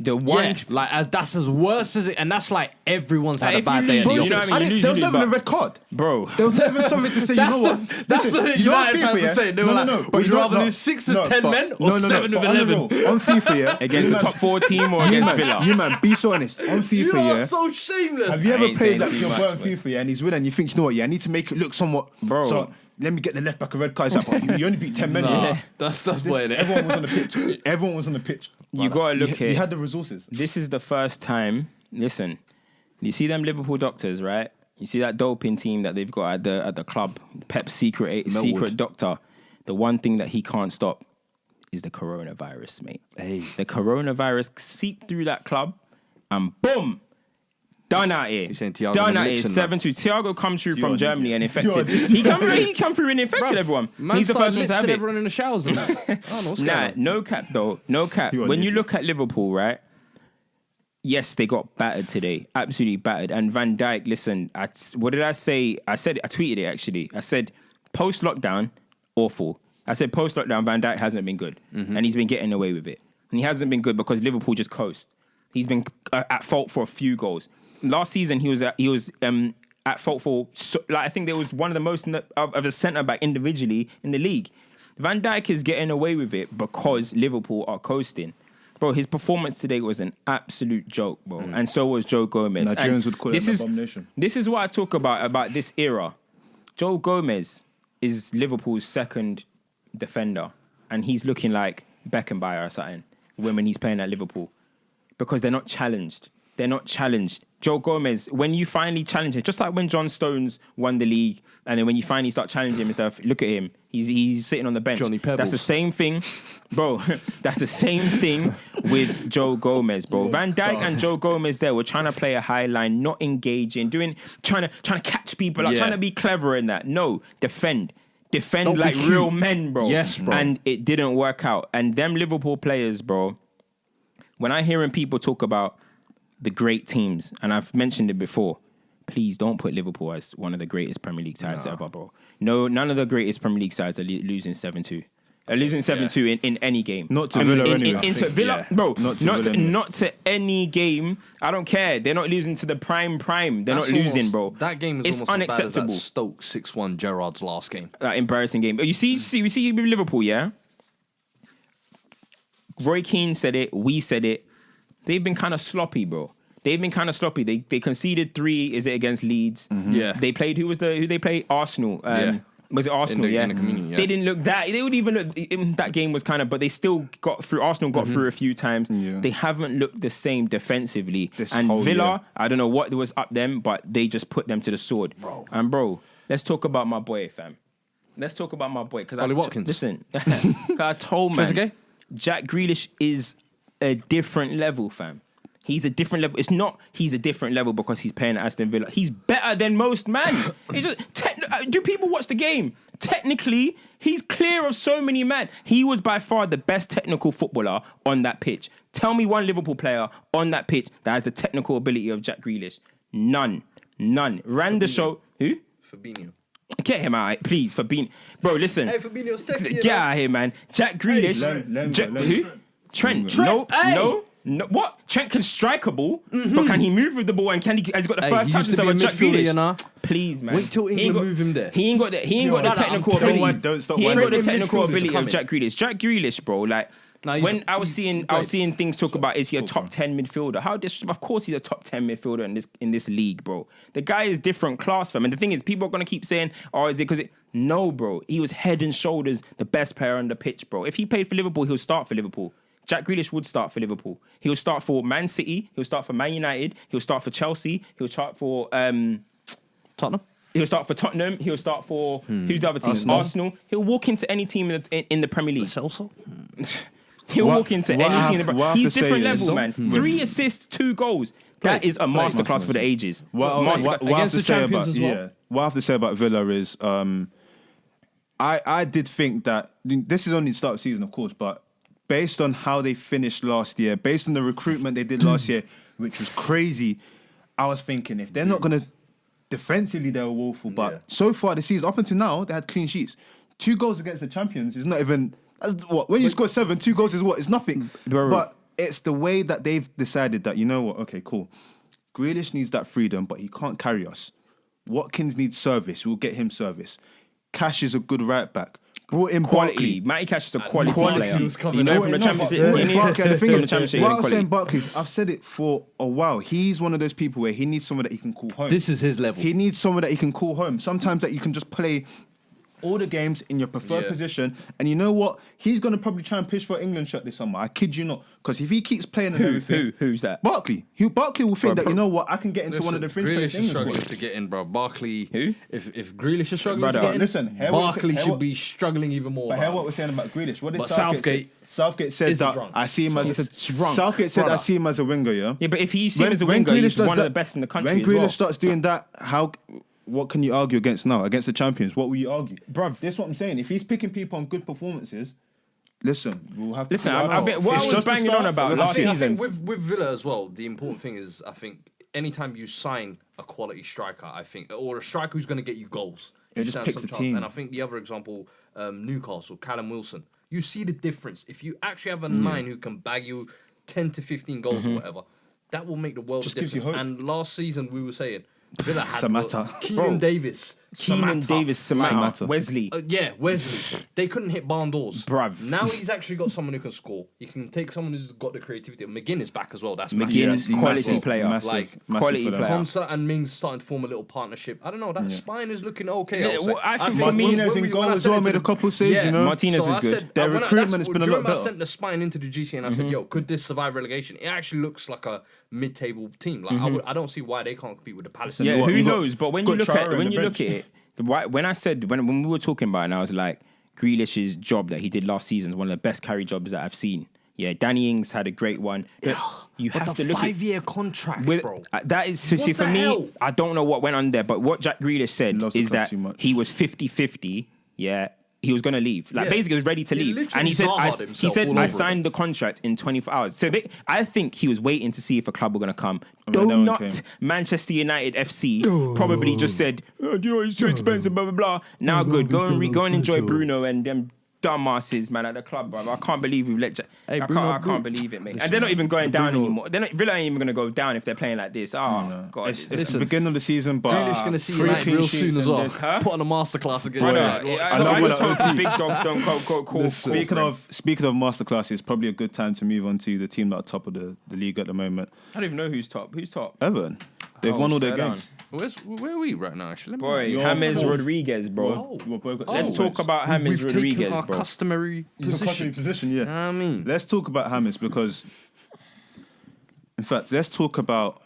Speaker 2: The one,
Speaker 3: Yeah, like that's as worse as it, and that's like everyone's had
Speaker 2: Like,
Speaker 3: a
Speaker 2: if
Speaker 3: bad
Speaker 2: you
Speaker 3: day at
Speaker 2: lose,
Speaker 3: the
Speaker 2: you know
Speaker 3: office.
Speaker 2: what I mean?
Speaker 4: There was
Speaker 2: You
Speaker 4: never
Speaker 2: lose,
Speaker 4: a red card.
Speaker 2: bro.
Speaker 4: There was never something to say, you know what?
Speaker 3: That's
Speaker 4: Listen,
Speaker 3: the
Speaker 4: you know on
Speaker 3: United
Speaker 4: FIFA,
Speaker 3: fans
Speaker 4: yeah?
Speaker 3: were saying. They were like, would you rather lose 6 with 10 men or 7 with
Speaker 4: but on the
Speaker 3: 11?
Speaker 4: roll, on FIFA, yeah?
Speaker 2: Against the top 4 team or against Villa.
Speaker 4: You man, be so honest. On FIFA,
Speaker 3: You
Speaker 4: yeah?
Speaker 3: are so shameless.
Speaker 4: Have you
Speaker 2: I
Speaker 4: ever
Speaker 2: ain't
Speaker 4: played
Speaker 2: saying
Speaker 4: like
Speaker 2: too
Speaker 4: your
Speaker 2: much,
Speaker 4: boy on
Speaker 2: man.
Speaker 4: FIFA, yeah, and he's winning, and you think, you know what, yeah, I need to make it look somewhat...
Speaker 2: Bro.
Speaker 4: So, let me get the left back a red card. It's like, you only beat 10 men.
Speaker 3: Nah,
Speaker 4: yeah?
Speaker 3: that's what it is.
Speaker 4: Everyone was on the pitch. Everyone was on the pitch.
Speaker 2: You gotta look
Speaker 4: You
Speaker 2: at.
Speaker 4: had the resources.
Speaker 2: This is the first time. Listen, you see them Liverpool doctors, right? You see that doping team that they've got at the club, Pep's secret doctor. The one thing that he can't stop is the coronavirus, mate.
Speaker 4: Hey.
Speaker 2: The coronavirus seeped through that club, and boom, done out here.
Speaker 3: You're saying Thiago
Speaker 2: Done
Speaker 3: and
Speaker 2: out here.
Speaker 3: Lipson, man.
Speaker 2: 7-2. Thiago come through from
Speaker 4: You're an
Speaker 2: Germany and
Speaker 4: idiot. You're
Speaker 2: infected.
Speaker 4: an
Speaker 2: He come through and infected everyone.
Speaker 3: Man
Speaker 2: He's the first one
Speaker 3: started
Speaker 2: to have
Speaker 3: lipsing
Speaker 2: it.
Speaker 3: everyone in the showers and that. I don't know what's
Speaker 2: Nah,
Speaker 3: going on.
Speaker 2: no cap though. No cap.
Speaker 4: You are
Speaker 2: When
Speaker 4: an
Speaker 2: you
Speaker 4: idiot.
Speaker 2: look at Liverpool, right? Yes, they got battered today. Absolutely battered. And Van Dijk, listen, what did I say? I tweeted it actually. I said post-lockdown, awful. I said post-lockdown, Van Dijk hasn't been good. And he's been getting away with it. And he hasn't been good because Liverpool just coast. He's been at fault for a few goals. Last season, he was at fault for, I think there was one of the most of a centre-back individually in the league. Van Dijk is getting away with it because Liverpool are coasting. Bro, his performance today was an absolute joke, bro. And so was Joe Gomez.
Speaker 4: Nigerians
Speaker 2: And
Speaker 4: would call it an abomination.
Speaker 2: This is what I talk about this era. Joe Gomez is Liverpool's second defender. And he's looking like Beckenbauer or something when he's playing at Liverpool. Because they're not challenged. They're not challenged. Joe Gomez, when you finally challenge him, just like when John Stones won the league, and then when you finally start challenging him and stuff, look at him. He's sitting on the bench.
Speaker 3: Johnny Pebbles.
Speaker 2: That's the same thing, bro. That's the same thing with Joe Gomez, bro. Van Dijk and Joe Gomez there were trying to play a high line, not engaging, trying to catch people, like trying to be clever in that. No, defend
Speaker 3: Don't be
Speaker 2: like
Speaker 3: cute.
Speaker 2: real men, bro.
Speaker 3: Yes, bro.
Speaker 2: And it didn't work out. And them Liverpool players, bro, when I hearing people talk about the great teams, and I've mentioned it before, please don't put Liverpool as one of the greatest Premier League sides ever, bro. No, none of the greatest Premier League sides are losing 7-2. Losing 7-2 in any game.
Speaker 4: Not to Villa anyway.
Speaker 2: Into Villa, bro.
Speaker 4: Not to Villa anyway.
Speaker 2: Not to any game. I don't care. They're not losing to the prime. They're not losing, bro.
Speaker 3: That game is
Speaker 2: it's
Speaker 3: almost
Speaker 2: unacceptable.
Speaker 3: as bad as that Stoke 6-1 Gerrard's last game.
Speaker 2: That embarrassing game. We see with Liverpool, yeah? Roy Keane said it. We said it. They've been kind of sloppy, bro. They've been kind of sloppy. They conceded 3. Is it against Leeds?
Speaker 3: Yeah.
Speaker 2: They played. Who they played? Arsenal.
Speaker 3: Yeah.
Speaker 2: Was it Arsenal?
Speaker 3: In the community, yeah.
Speaker 2: They didn't look that. They would even look. That game was kind of, but they still got through. Arsenal got through a few times.
Speaker 4: Yeah.
Speaker 2: They haven't looked the same defensively.
Speaker 4: This
Speaker 2: and
Speaker 4: whole
Speaker 2: Villa,
Speaker 4: year.
Speaker 2: I don't know what was up them, but they just put them to the sword.
Speaker 3: Bro.
Speaker 2: And bro, let's talk about my boy, fam. Let's talk about my boy because
Speaker 3: Ollie Watkins.
Speaker 2: Listen, 'cause I told man,
Speaker 3: Trezeguet?
Speaker 2: Jack Grealish is a different level, fam. He's a different level. It's not he's a different level because he's playing at Aston Villa. He's better than most man. It's just, do people watch the game? Technically, he's clear of so many men. He was by far the best technical footballer on that pitch. Tell me one Liverpool player on that pitch that has the technical ability of Jack Grealish. None. Ran the show. Who?
Speaker 3: Fabinho.
Speaker 2: Get him out, please, Fabinho. Bro, listen.
Speaker 3: Hey, Fabinho's techie,
Speaker 2: Get out of here, man. Jack Grealish. Who? Trent. No. What? Trent can strike a ball, but can he move with the ball? And has he got the first
Speaker 3: he
Speaker 2: touch
Speaker 3: used to be
Speaker 2: of
Speaker 3: a
Speaker 2: Jack
Speaker 3: midfielder,
Speaker 2: Grealish?
Speaker 3: you know.
Speaker 2: Please, man.
Speaker 3: Wait till
Speaker 2: He ain't
Speaker 3: England
Speaker 2: got-
Speaker 3: move him there.
Speaker 2: He ain't got the
Speaker 3: brother,
Speaker 2: technical
Speaker 3: I'm telling
Speaker 2: ability.
Speaker 3: you,
Speaker 4: don't stop
Speaker 2: He ain't got the
Speaker 3: training
Speaker 2: technical
Speaker 3: midfielders
Speaker 2: ability
Speaker 3: are
Speaker 2: of Jack Grealish. Jack Grealish, bro, like.
Speaker 3: Nah, he's
Speaker 2: When
Speaker 3: a-
Speaker 2: I was seeing things talk about is he a top 10 midfielder? Of course he's a top 10 midfielder in this league, bro. The guy is different class, fam. And the thing is, people are gonna keep saying, "Oh, is it because it?" No, bro. He was head and shoulders the best player on the pitch, bro. If he played for Liverpool, he'll start for Liverpool. Jack Grealish would start for Liverpool. He'll start for Man City. He'll start for Man United. He'll start for Chelsea. He'll start for
Speaker 3: Tottenham.
Speaker 2: He'll start for Tottenham. He'll start for who's the other team? Arsenal. He'll walk into any team in the Premier League.
Speaker 3: Celso.
Speaker 2: He'll walk into
Speaker 4: what
Speaker 2: any
Speaker 4: I
Speaker 2: team.
Speaker 4: have- what I have
Speaker 2: He's
Speaker 4: to say
Speaker 2: different
Speaker 4: is-
Speaker 2: level, man. 3 assists, 2 goals. That is a masterclass for the ages.
Speaker 4: What I have
Speaker 3: Against
Speaker 4: to
Speaker 3: the
Speaker 4: say
Speaker 3: champions
Speaker 4: about
Speaker 3: as well.
Speaker 4: yeah, what I have to say about Villa is, I did think that this is only the start of the season, of course, but based on how they finished last year, based on the recruitment they did last year, which was crazy, I was thinking if they're not gonna defensively, they were woeful. But so far this season, up until now, they had clean sheets. 2 goals against the champions is not even. That's what when you score 7, 2 goals is what? It's nothing.
Speaker 2: Bro.
Speaker 4: But it's the way that they've decided that, you know what, okay, cool. Grealish needs that freedom, but he can't carry us. Watkins needs service. We'll get him service. Cash is a good right back. Brought in
Speaker 2: Quality.
Speaker 4: Barkley.
Speaker 2: Matty Cash is a quality
Speaker 3: Barkley
Speaker 2: player.
Speaker 3: was coming
Speaker 2: You know,
Speaker 3: over.
Speaker 2: from the
Speaker 3: No,
Speaker 2: Champions
Speaker 3: but-
Speaker 2: League.
Speaker 4: Barkley, and the thing
Speaker 2: From
Speaker 4: is,
Speaker 2: the Championship League
Speaker 4: what I
Speaker 2: in
Speaker 4: was
Speaker 2: quality.
Speaker 4: saying, Barkley, I've said it for a while. He's one of those people where he needs someone that he can call home.
Speaker 3: This is his level.
Speaker 4: He needs someone that he can call home. Sometimes that you can just play all the games in your preferred
Speaker 3: Yeah.
Speaker 4: position. And you know what? He's going to probably try and push for England shirt this summer. I kid you not. Because if he keeps playing and everything...
Speaker 2: Who's that?
Speaker 4: Barkley. Barkley will think that, you know what? I can get into one of the fringe
Speaker 3: Grealish
Speaker 4: players
Speaker 3: is
Speaker 4: in
Speaker 3: struggling
Speaker 4: England.
Speaker 3: to get in, bro. Barkley.
Speaker 2: Who?
Speaker 3: If Grealish is struggling
Speaker 2: Brother,
Speaker 3: to get in,
Speaker 4: listen, hear what-
Speaker 3: Barkley
Speaker 4: hear
Speaker 3: should
Speaker 4: what-
Speaker 3: be struggling even more.
Speaker 4: But hear
Speaker 3: bro.
Speaker 4: what we're saying about Grealish. What did
Speaker 3: But
Speaker 4: Southgate say? Southgate said
Speaker 3: is a
Speaker 4: that
Speaker 3: drunk.
Speaker 4: I see him as...
Speaker 2: He's a drunk
Speaker 4: Southgate said I
Speaker 2: brother.
Speaker 4: see him as a winger, yeah?
Speaker 2: Yeah, but if he's seen as a winger, he's one of the best in the country
Speaker 4: When
Speaker 2: as
Speaker 4: Grealish
Speaker 2: well.
Speaker 4: starts doing that, what can you argue against now? Against the champions, what will you argue?
Speaker 2: Bruv.
Speaker 4: This is what I'm saying. If he's picking people on good performances, listen, we'll have to...
Speaker 2: Listen,
Speaker 4: see
Speaker 2: I
Speaker 4: how-
Speaker 2: bet what
Speaker 4: It's
Speaker 2: I was
Speaker 4: just the
Speaker 2: banging
Speaker 4: start,
Speaker 2: on about
Speaker 4: but
Speaker 2: last
Speaker 4: let's see.
Speaker 3: I
Speaker 2: season.
Speaker 3: think with Villa as well, the important thing is, I think, anytime you sign a quality striker, I think, or a striker who's going to get you goals, you
Speaker 4: just
Speaker 3: stand
Speaker 4: picks
Speaker 3: some
Speaker 4: the
Speaker 3: chance.
Speaker 4: team.
Speaker 3: And I think the other example, Newcastle, Callum Wilson, you see the difference. If you actually have a 9 who can bag you 10 to 15 goals or whatever, that will make the world
Speaker 4: Just
Speaker 3: of
Speaker 4: gives you
Speaker 3: difference.
Speaker 4: hope.
Speaker 3: And last season, we were saying, Villa had
Speaker 4: Samatta.
Speaker 3: Keenan Davis.
Speaker 2: Keenan
Speaker 3: Samatta.
Speaker 2: Davis, Samatta, Wesley.
Speaker 3: Yeah, Wesley. They couldn't hit barn doors.
Speaker 2: Bruv.
Speaker 3: Now he's actually got someone who can score. You can take someone who's got the creativity. McGinn is back as well. That's
Speaker 2: McGinn,
Speaker 3: massive to see
Speaker 2: quality
Speaker 3: as well.
Speaker 2: player.
Speaker 3: Like,
Speaker 2: Quality
Speaker 4: for them.
Speaker 2: player.
Speaker 3: Concert and Mings starting to form a little partnership. I don't know. That spine is looking okay.
Speaker 2: Yeah,
Speaker 3: I'll say.
Speaker 2: well, I think for
Speaker 3: when
Speaker 2: me-
Speaker 4: Martinez in
Speaker 3: when
Speaker 4: goal
Speaker 3: I
Speaker 4: as
Speaker 3: said
Speaker 4: well,
Speaker 3: it to
Speaker 4: made a
Speaker 3: the-
Speaker 4: couple saves, you know.
Speaker 2: Martinez
Speaker 3: So
Speaker 2: is
Speaker 3: I
Speaker 2: good.
Speaker 3: said-
Speaker 4: Their
Speaker 3: when I-
Speaker 4: recruitment
Speaker 3: that's-
Speaker 4: has been a
Speaker 3: do you
Speaker 4: lot
Speaker 3: remember I
Speaker 4: better.
Speaker 3: sent the spine into the GC and I said, "Yo, could this survive relegation?" It actually looks like a mid-table team. Like I don't see why they can't compete with the Palace.
Speaker 2: Yeah,
Speaker 4: what,
Speaker 2: who
Speaker 4: you got-
Speaker 2: knows? But when you
Speaker 4: got
Speaker 2: look
Speaker 4: Traore
Speaker 2: at
Speaker 4: on
Speaker 2: when
Speaker 4: the
Speaker 2: you look
Speaker 4: bench.
Speaker 2: at it, when I said when we were talking about it, and I was like, Grealish's job that he did last season is one of the best carry jobs that I've seen. Yeah, Danny Ings had a great one. But you have to look at
Speaker 3: 5-year contract,
Speaker 2: with,
Speaker 3: bro.
Speaker 2: that is so
Speaker 3: What
Speaker 2: see for
Speaker 3: the
Speaker 2: me.
Speaker 3: hell?
Speaker 2: I don't know what went on there, but what Jack Grealish said
Speaker 4: loves the
Speaker 2: is
Speaker 4: club
Speaker 2: that
Speaker 4: too much.
Speaker 2: he was 50-50. Yeah. He was going to leave. Like,
Speaker 3: Yeah.
Speaker 2: basically, he was ready to
Speaker 3: He
Speaker 2: leave.
Speaker 3: literally
Speaker 2: And he said,
Speaker 3: Zaha'd himself all
Speaker 2: I
Speaker 3: over
Speaker 2: signed the contract in 24 hours. So I think he was waiting to see if a club were going to come.
Speaker 4: no one came.
Speaker 2: Donut Manchester United FC probably just said, oh, do you know, it's too expensive, blah, blah, blah. Now good. Go and enjoy Bruno and them dumbasses, man, at the club, bro. I can't believe we've let...
Speaker 3: Hey,
Speaker 2: I
Speaker 3: Bruno,
Speaker 2: can't believe it, mate. And they're not even going down anymore. Villa ain't even going to go down if they're playing like this. Oh, God.
Speaker 4: It's the beginning of the season, but
Speaker 3: Grealish going to see
Speaker 4: three
Speaker 3: United
Speaker 4: clean
Speaker 3: real
Speaker 4: sheets
Speaker 3: soon as
Speaker 4: and
Speaker 3: well.
Speaker 4: this-
Speaker 2: Huh?
Speaker 3: Put on a masterclass against
Speaker 2: Brother,
Speaker 3: United.
Speaker 2: I
Speaker 4: love
Speaker 2: just
Speaker 4: when
Speaker 2: hope the big dogs don't call.
Speaker 4: Speaking of masterclasses, it's probably a good time to move on to the team that are top of the league at the moment.
Speaker 2: I don't even know who's top. Who's top?
Speaker 4: Everton. They've won all their games.
Speaker 3: Where are we right now, actually? Let me-
Speaker 2: Boy,
Speaker 4: You're
Speaker 2: James
Speaker 4: fourth.
Speaker 2: Rodriguez, bro.
Speaker 4: We're both got
Speaker 2: Let's
Speaker 4: six
Speaker 2: talk
Speaker 4: points.
Speaker 2: about James
Speaker 3: We've taken
Speaker 2: Rodriguez,
Speaker 3: our
Speaker 2: bro.
Speaker 3: customary
Speaker 4: Your customary
Speaker 3: position.
Speaker 4: position, yeah.
Speaker 3: I mean,
Speaker 4: Let's talk about James because, in fact, let's talk about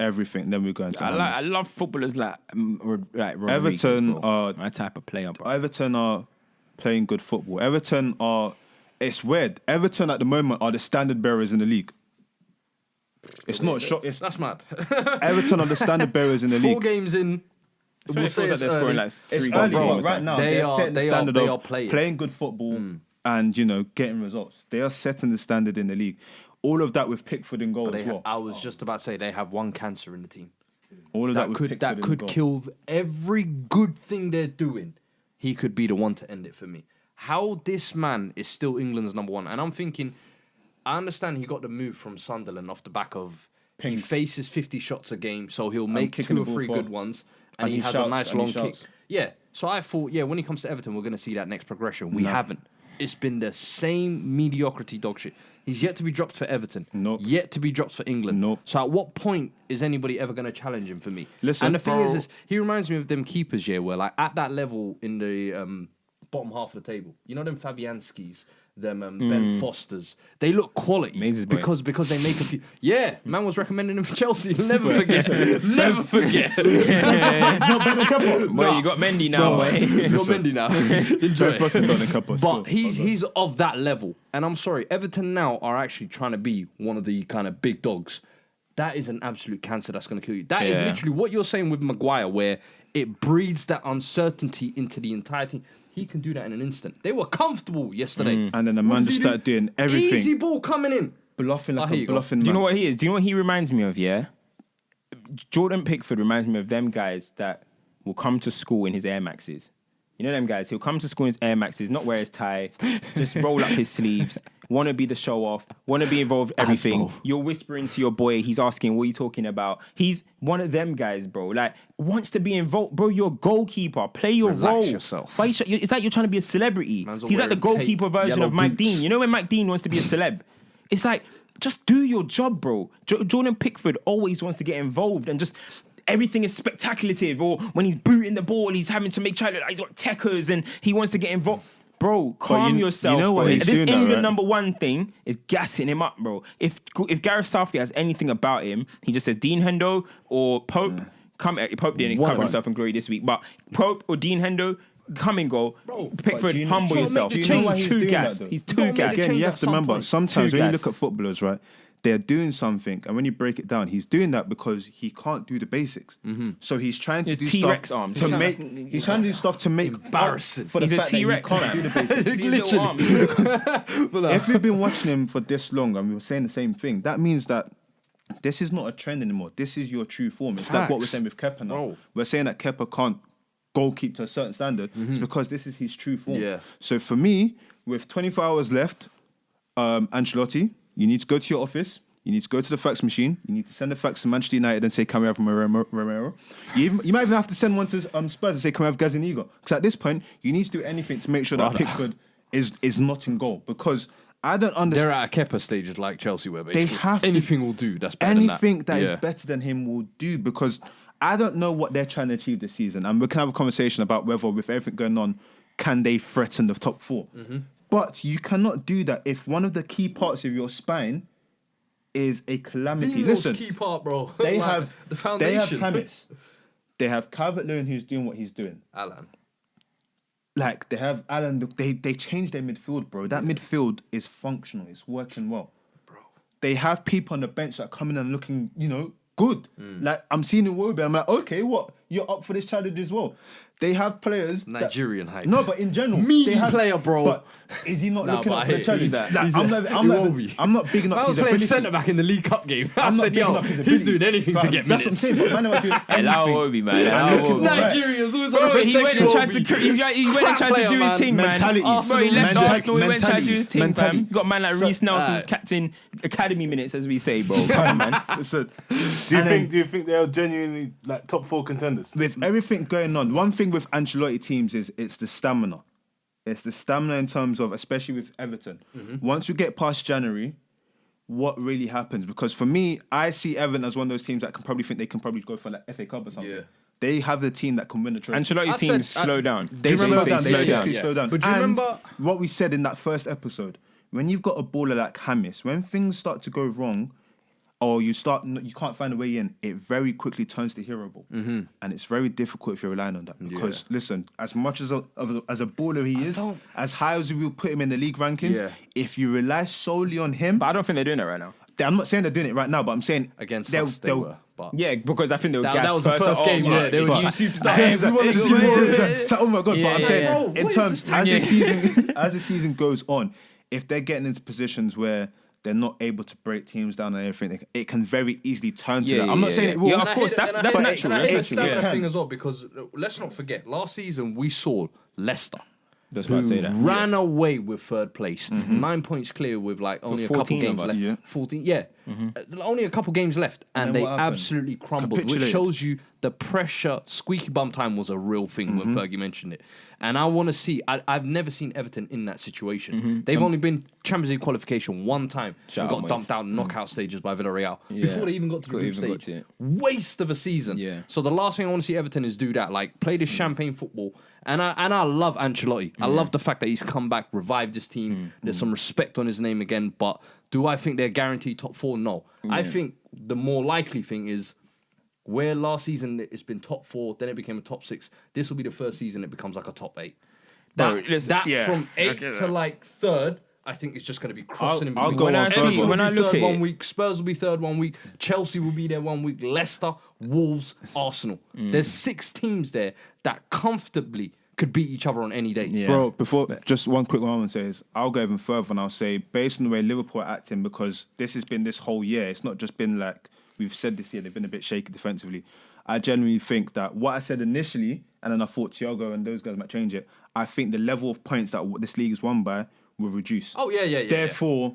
Speaker 4: everything. Then we go into
Speaker 2: I
Speaker 4: James.
Speaker 2: love footballers like Rodriguez,
Speaker 4: Everton
Speaker 2: bro.
Speaker 4: are-
Speaker 2: my type of player, bro.
Speaker 4: Everton are playing good football. Everton are. It's weird. Everton at the moment are the standard bearers in the league. It's not shot. It's
Speaker 3: that's mad.
Speaker 4: Everton are the standard bearers in the
Speaker 3: 4
Speaker 4: league.
Speaker 3: games in.
Speaker 2: So it feels like they're scoring like
Speaker 4: It's
Speaker 2: 3 goals
Speaker 4: early,
Speaker 2: a game
Speaker 4: but
Speaker 2: or
Speaker 4: right
Speaker 2: something.
Speaker 4: now
Speaker 3: They
Speaker 4: they're
Speaker 3: are-
Speaker 4: setting the
Speaker 3: they are-
Speaker 4: standard
Speaker 3: they
Speaker 4: of
Speaker 3: are playing.
Speaker 4: playing good football and getting results. They are setting the standard in the league. All of that with Pickford in goal as well.
Speaker 3: I was just about to say they have one cancer in the team.
Speaker 4: All of that,
Speaker 3: That
Speaker 4: with
Speaker 3: could
Speaker 4: Pickford in
Speaker 3: could
Speaker 4: goal.
Speaker 3: kill every good thing they're doing. He could be the one to end it for me. How this man is still England's number 1, and I'm thinking, I understand he got the move from Sunderland off the back of he
Speaker 4: Ping.
Speaker 3: faces 50 shots a game, so he'll make
Speaker 4: kicking
Speaker 3: 2 or
Speaker 4: the ball
Speaker 3: 3
Speaker 4: far.
Speaker 3: good ones, and
Speaker 4: And
Speaker 3: he
Speaker 4: he
Speaker 3: has
Speaker 4: shouts,
Speaker 3: a nice
Speaker 4: and he
Speaker 3: long kick.
Speaker 4: shouts.
Speaker 3: Yeah, so I thought, when he comes to Everton, we're going to see that next progression. We
Speaker 4: No.
Speaker 3: haven't. It's been the same mediocrity dog shit. He's yet to be dropped for Everton.
Speaker 4: Nope.
Speaker 3: Yet to be dropped for England.
Speaker 4: Nope.
Speaker 3: So at what point is anybody ever going to challenge him for me?
Speaker 4: Listen,
Speaker 3: and the thing
Speaker 4: bro.
Speaker 3: is, he reminds me of them keepers, where like at that level in the bottom half of the table. You know them Fabianskis, them Ben Fosters. They look quality
Speaker 2: Mazes boy.
Speaker 3: because they make a few. Yeah, man was recommending him for Chelsea. Never forget. Never forget.
Speaker 2: Boy, you got Mendy now, boy.
Speaker 3: You're Mendy now. Enjoy it.
Speaker 4: Fucking Donny Cuppa still.
Speaker 3: But he's of that level. And I'm sorry, Everton now are actually trying to be one of the kind of big dogs. That is an absolute cancer that's going to kill you. That is
Speaker 2: Yeah.
Speaker 3: literally what you're saying with Maguire, where it breeds that uncertainty into the entire team. He can do that in an instant. They were comfortable yesterday.
Speaker 4: And then the
Speaker 3: What
Speaker 4: man
Speaker 3: does
Speaker 4: just
Speaker 3: he do?
Speaker 4: started doing everything.
Speaker 3: Easy ball coming in.
Speaker 4: Bluffing like
Speaker 3: here
Speaker 4: a
Speaker 3: you go.
Speaker 4: bluffing man.
Speaker 2: Do you know what he is? Do you know what he reminds me of, yeah? Jordan Pickford reminds me of them guys that will come to school in his Air Maxes. You know them guys? He'll come to school in his Air Maxes, not wear his tie, just roll up his sleeves. want to be the show off, want to be involved in everything.
Speaker 4: bro.
Speaker 2: You're whispering to your boy. He's asking, what are you talking about? He's one of them guys, bro. Like, wants to be involved. Bro, you're a goalkeeper. Play your
Speaker 3: Relax
Speaker 2: role.
Speaker 3: yourself.
Speaker 2: Why it's like you're trying to be a celebrity.
Speaker 3: Man's
Speaker 2: He's like the
Speaker 3: wearing
Speaker 2: goalkeeper
Speaker 3: tape,
Speaker 2: version
Speaker 3: yellow
Speaker 2: of Mike
Speaker 3: boots.
Speaker 2: Dean. You know when Mike Dean wants to be a celeb? It's like, just do your job, bro. Jordan Pickford always wants to get involved and just... Everything is spectaculative, or when he's booting the ball, he's having to make sure that he's got techers and he wants to get involved. Bro, calm yourself.
Speaker 4: you know what
Speaker 2: bro.
Speaker 4: he's
Speaker 2: This
Speaker 4: doing, though,
Speaker 2: England
Speaker 4: right?
Speaker 2: number one thing is gassing him up, bro. If Gareth Southgate has anything about him, he just says Dean Hendo or Pope. Pope didn't cover himself in glory this week, but Pope or Dean Hendo, come and go. Pickford,
Speaker 4: do you know-
Speaker 2: humble
Speaker 4: do you
Speaker 2: yourself.
Speaker 4: know why
Speaker 2: He's
Speaker 4: he's
Speaker 2: too
Speaker 4: doing that,
Speaker 2: gassed.
Speaker 4: though?
Speaker 2: He's
Speaker 3: You gotta
Speaker 2: too
Speaker 3: make
Speaker 2: gassed.
Speaker 3: the
Speaker 4: Again,
Speaker 3: change
Speaker 4: you
Speaker 3: at
Speaker 4: have to
Speaker 3: some
Speaker 4: remember,
Speaker 3: point.
Speaker 4: sometimes
Speaker 2: Too
Speaker 4: when you
Speaker 2: gassed.
Speaker 4: look at footballers, right, they're doing something, and when you break it down, he's doing that because he can't do the basics. So he's trying to
Speaker 2: His
Speaker 4: do
Speaker 2: T-Rex
Speaker 4: stuff
Speaker 2: arms.
Speaker 4: to
Speaker 2: He's
Speaker 4: make.
Speaker 2: like-
Speaker 4: He's trying to do stuff to make
Speaker 3: Embarrassing.
Speaker 4: for the
Speaker 2: He's a
Speaker 4: fact that he
Speaker 2: T-Rex,
Speaker 4: can't
Speaker 2: man.
Speaker 4: do the basics.
Speaker 2: His little arms.
Speaker 4: If we've been watching him for this long and we were saying the same thing, that means that this is not a trend anymore. This is your true form. It's like what we're
Speaker 3: Facts.
Speaker 4: saying with Kepa now.
Speaker 3: Bro.
Speaker 4: We're saying that Kepa can't goalkeep to a certain standard. It's because this is his true form.
Speaker 3: Yeah.
Speaker 4: So for me, with 24 hours left, Ancelotti, you need to go to your office. You need to go to the fax machine. You need to send a fax to Manchester United and say, can we have Romero? You might even have to send one to Spurs and say, can we have Gazaniga? Because at this point, you need to do anything to make sure that Pickford is not in goal. Because I don't understand.
Speaker 3: They're at a Kepa stage like Chelsea, where basically
Speaker 4: have to-
Speaker 3: anything will do. That's better
Speaker 4: Anything
Speaker 3: than
Speaker 4: that is better than him will do, because I don't know what they're trying to achieve this season. And we can have a conversation about whether, with everything going on, can they threaten the top four. But you cannot do that if one of the key parts of your spine is a calamity. Listen,
Speaker 3: key part, bro.
Speaker 4: they
Speaker 3: Like,
Speaker 4: have
Speaker 3: the foundation.
Speaker 4: They have Hamis. They have Calvert-Lewin, who's doing what he's doing.
Speaker 3: Alan.
Speaker 4: Like, they have Alan. They changed their midfield, bro. That midfield is functional. It's working well.
Speaker 3: Bro.
Speaker 4: They have people on the bench that are coming and looking, good. Like, I'm seeing Iwobi. I'm like, okay, what? You're up for this challenge as well. They have players.
Speaker 3: Nigerian hype.
Speaker 4: No, but in general,
Speaker 3: Meaty
Speaker 4: they have,
Speaker 3: player, bro.
Speaker 4: But is he not
Speaker 3: Nah,
Speaker 4: looking
Speaker 3: but
Speaker 4: up
Speaker 3: I
Speaker 4: for the
Speaker 3: hear
Speaker 4: challenge?
Speaker 3: he's that-
Speaker 4: Like,
Speaker 3: he's
Speaker 4: I'm
Speaker 3: that-
Speaker 4: not. I'm
Speaker 3: Iwobi.
Speaker 4: not. I'm not bigging up
Speaker 3: I was
Speaker 4: his
Speaker 3: playing
Speaker 4: ability.
Speaker 3: centre back in the League Cup game. I
Speaker 4: I'm not
Speaker 3: said,
Speaker 4: bigging
Speaker 3: yo,
Speaker 4: up his
Speaker 3: he's
Speaker 4: ability.
Speaker 3: doing anything to
Speaker 4: Fam,
Speaker 3: get
Speaker 4: that's what I'm
Speaker 3: minutes.
Speaker 4: saying. But man, are doing
Speaker 2: Allow
Speaker 4: anything.
Speaker 2: Obi, man. Allow Obi.
Speaker 4: Right.
Speaker 3: Nigerians always
Speaker 2: Bro,
Speaker 3: on
Speaker 2: he went and tried to he went and tried to do his thing, man.
Speaker 4: Mentality.
Speaker 2: Bro, he left
Speaker 4: Mentality.
Speaker 2: Arsenal. He went and tried to do his thing, fam.
Speaker 4: Mentality.
Speaker 2: You got a man like Reece Nelson who's captain academy minutes, as we say, bro. Come on, man.
Speaker 4: Listen,
Speaker 1: Do you think they're genuinely like top four contenders?
Speaker 4: with everything going on, one thing with Ancelotti teams is it's the stamina. It's the stamina in terms of, especially with Everton. Once you get past January, what really happens? Because for me, I see Everton as one of those teams that they can probably go for like FA Cup or something.
Speaker 3: Yeah.
Speaker 4: They have the team that can win the trophy.
Speaker 2: Ancelotti's
Speaker 3: I
Speaker 2: teams
Speaker 3: said-
Speaker 2: slow down.
Speaker 4: They slow down.
Speaker 2: slow
Speaker 4: They
Speaker 2: down.
Speaker 4: quickly slow down.
Speaker 3: But do you
Speaker 4: And
Speaker 3: remember-
Speaker 4: what we said in that first episode? When you've got a baller like Hamis, when things start to go wrong, or you can't find a way in, it very quickly turns to hero ball, and it's very difficult if you're relying on that. Because listen, as much as a baller he is, as high as we will put him in the league rankings, if you rely solely on him,
Speaker 2: But I don't think they're doing that right now.
Speaker 4: I'm not saying they're doing it right now, but I'm saying
Speaker 3: Against
Speaker 4: they'll-
Speaker 3: us, they
Speaker 4: they'll-
Speaker 3: were. But
Speaker 2: Yeah, because I think they were
Speaker 3: That
Speaker 2: gassed
Speaker 3: was the first game, yeah, they were
Speaker 2: but-
Speaker 3: new superstars.
Speaker 4: Yeah, exactly.
Speaker 3: Everyone is
Speaker 4: Exactly.
Speaker 3: good.
Speaker 4: It's like, oh my god!
Speaker 2: Yeah,
Speaker 4: But I'm
Speaker 2: yeah,
Speaker 4: saying,
Speaker 2: yeah.
Speaker 3: Bro,
Speaker 4: in
Speaker 3: what
Speaker 4: terms
Speaker 3: is this
Speaker 4: as the season goes on, if they're getting into positions where they're not able to break teams down and everything, it can very easily turn to that. I'm not saying it will.
Speaker 2: Yeah,
Speaker 3: And
Speaker 2: of
Speaker 3: I
Speaker 2: course,
Speaker 3: hate it-
Speaker 2: that's
Speaker 3: and I hate it-
Speaker 2: natural.
Speaker 3: and I hate
Speaker 2: That's
Speaker 3: the
Speaker 2: natural.
Speaker 3: stamina
Speaker 2: Yeah.
Speaker 3: thing as well, because let's not forget, last season we saw Leicester.
Speaker 2: That's why I say that.
Speaker 3: Ran away with third place, 9 points clear with like only a couple
Speaker 2: 14 of
Speaker 3: games
Speaker 2: us.
Speaker 3: left.
Speaker 4: Yeah.
Speaker 3: 14, yeah. Only a couple games left, and
Speaker 4: then
Speaker 3: they
Speaker 4: what happened?
Speaker 3: absolutely crumbled, which
Speaker 4: Capitulated.
Speaker 3: shows you the pressure. Squeaky bum time was a real thing when Fergie mentioned it, and I want to see. I've never seen Everton in that situation. They've only been Champions League qualification one time
Speaker 2: Shout
Speaker 3: and
Speaker 2: out,
Speaker 3: got dumped out in knockout stages by Villarreal
Speaker 2: Yeah.
Speaker 3: before they even got to the
Speaker 2: Couldn't
Speaker 3: group
Speaker 2: even got
Speaker 3: stage.
Speaker 2: to it.
Speaker 3: Waste of a season.
Speaker 2: Yeah.
Speaker 3: So the last thing I want to see Everton is do that, like play this champagne football. And I love Ancelotti. I love the fact that he's come back, revived his team. There's some respect on his name again. But do I think they're guaranteed top four? No. I think the more likely thing is where last season it's been top four, then it became a top six. This will be the first season it becomes like a top eight.
Speaker 2: Bro, listen, yeah,
Speaker 3: from
Speaker 2: I
Speaker 3: eight
Speaker 2: get
Speaker 3: to
Speaker 2: that.
Speaker 3: like third, I think it's just going to be crossing in
Speaker 4: I'll
Speaker 3: between.
Speaker 4: go
Speaker 2: When
Speaker 4: on
Speaker 2: I
Speaker 4: further.
Speaker 2: see-
Speaker 3: Everton
Speaker 2: when
Speaker 3: will
Speaker 2: I
Speaker 3: be
Speaker 2: look
Speaker 3: third
Speaker 2: at
Speaker 3: one
Speaker 2: it-
Speaker 3: week, Spurs will be third one week, Chelsea will be there one week, Leicester, Wolves, Arsenal. There's 6 teams there that comfortably could beat each other on any day.
Speaker 2: Yeah.
Speaker 4: Bro, before just one quick one I want to say is I'll go even further and I'll say based on the way Liverpool are acting, because this has been this whole year, it's not just been like we've said this year, they've been a bit shaky defensively. I genuinely think that what I said initially, and then I thought Thiago and those guys might change it, I think the level of points that this league is won by will reduce.
Speaker 3: Oh yeah.
Speaker 4: Therefore,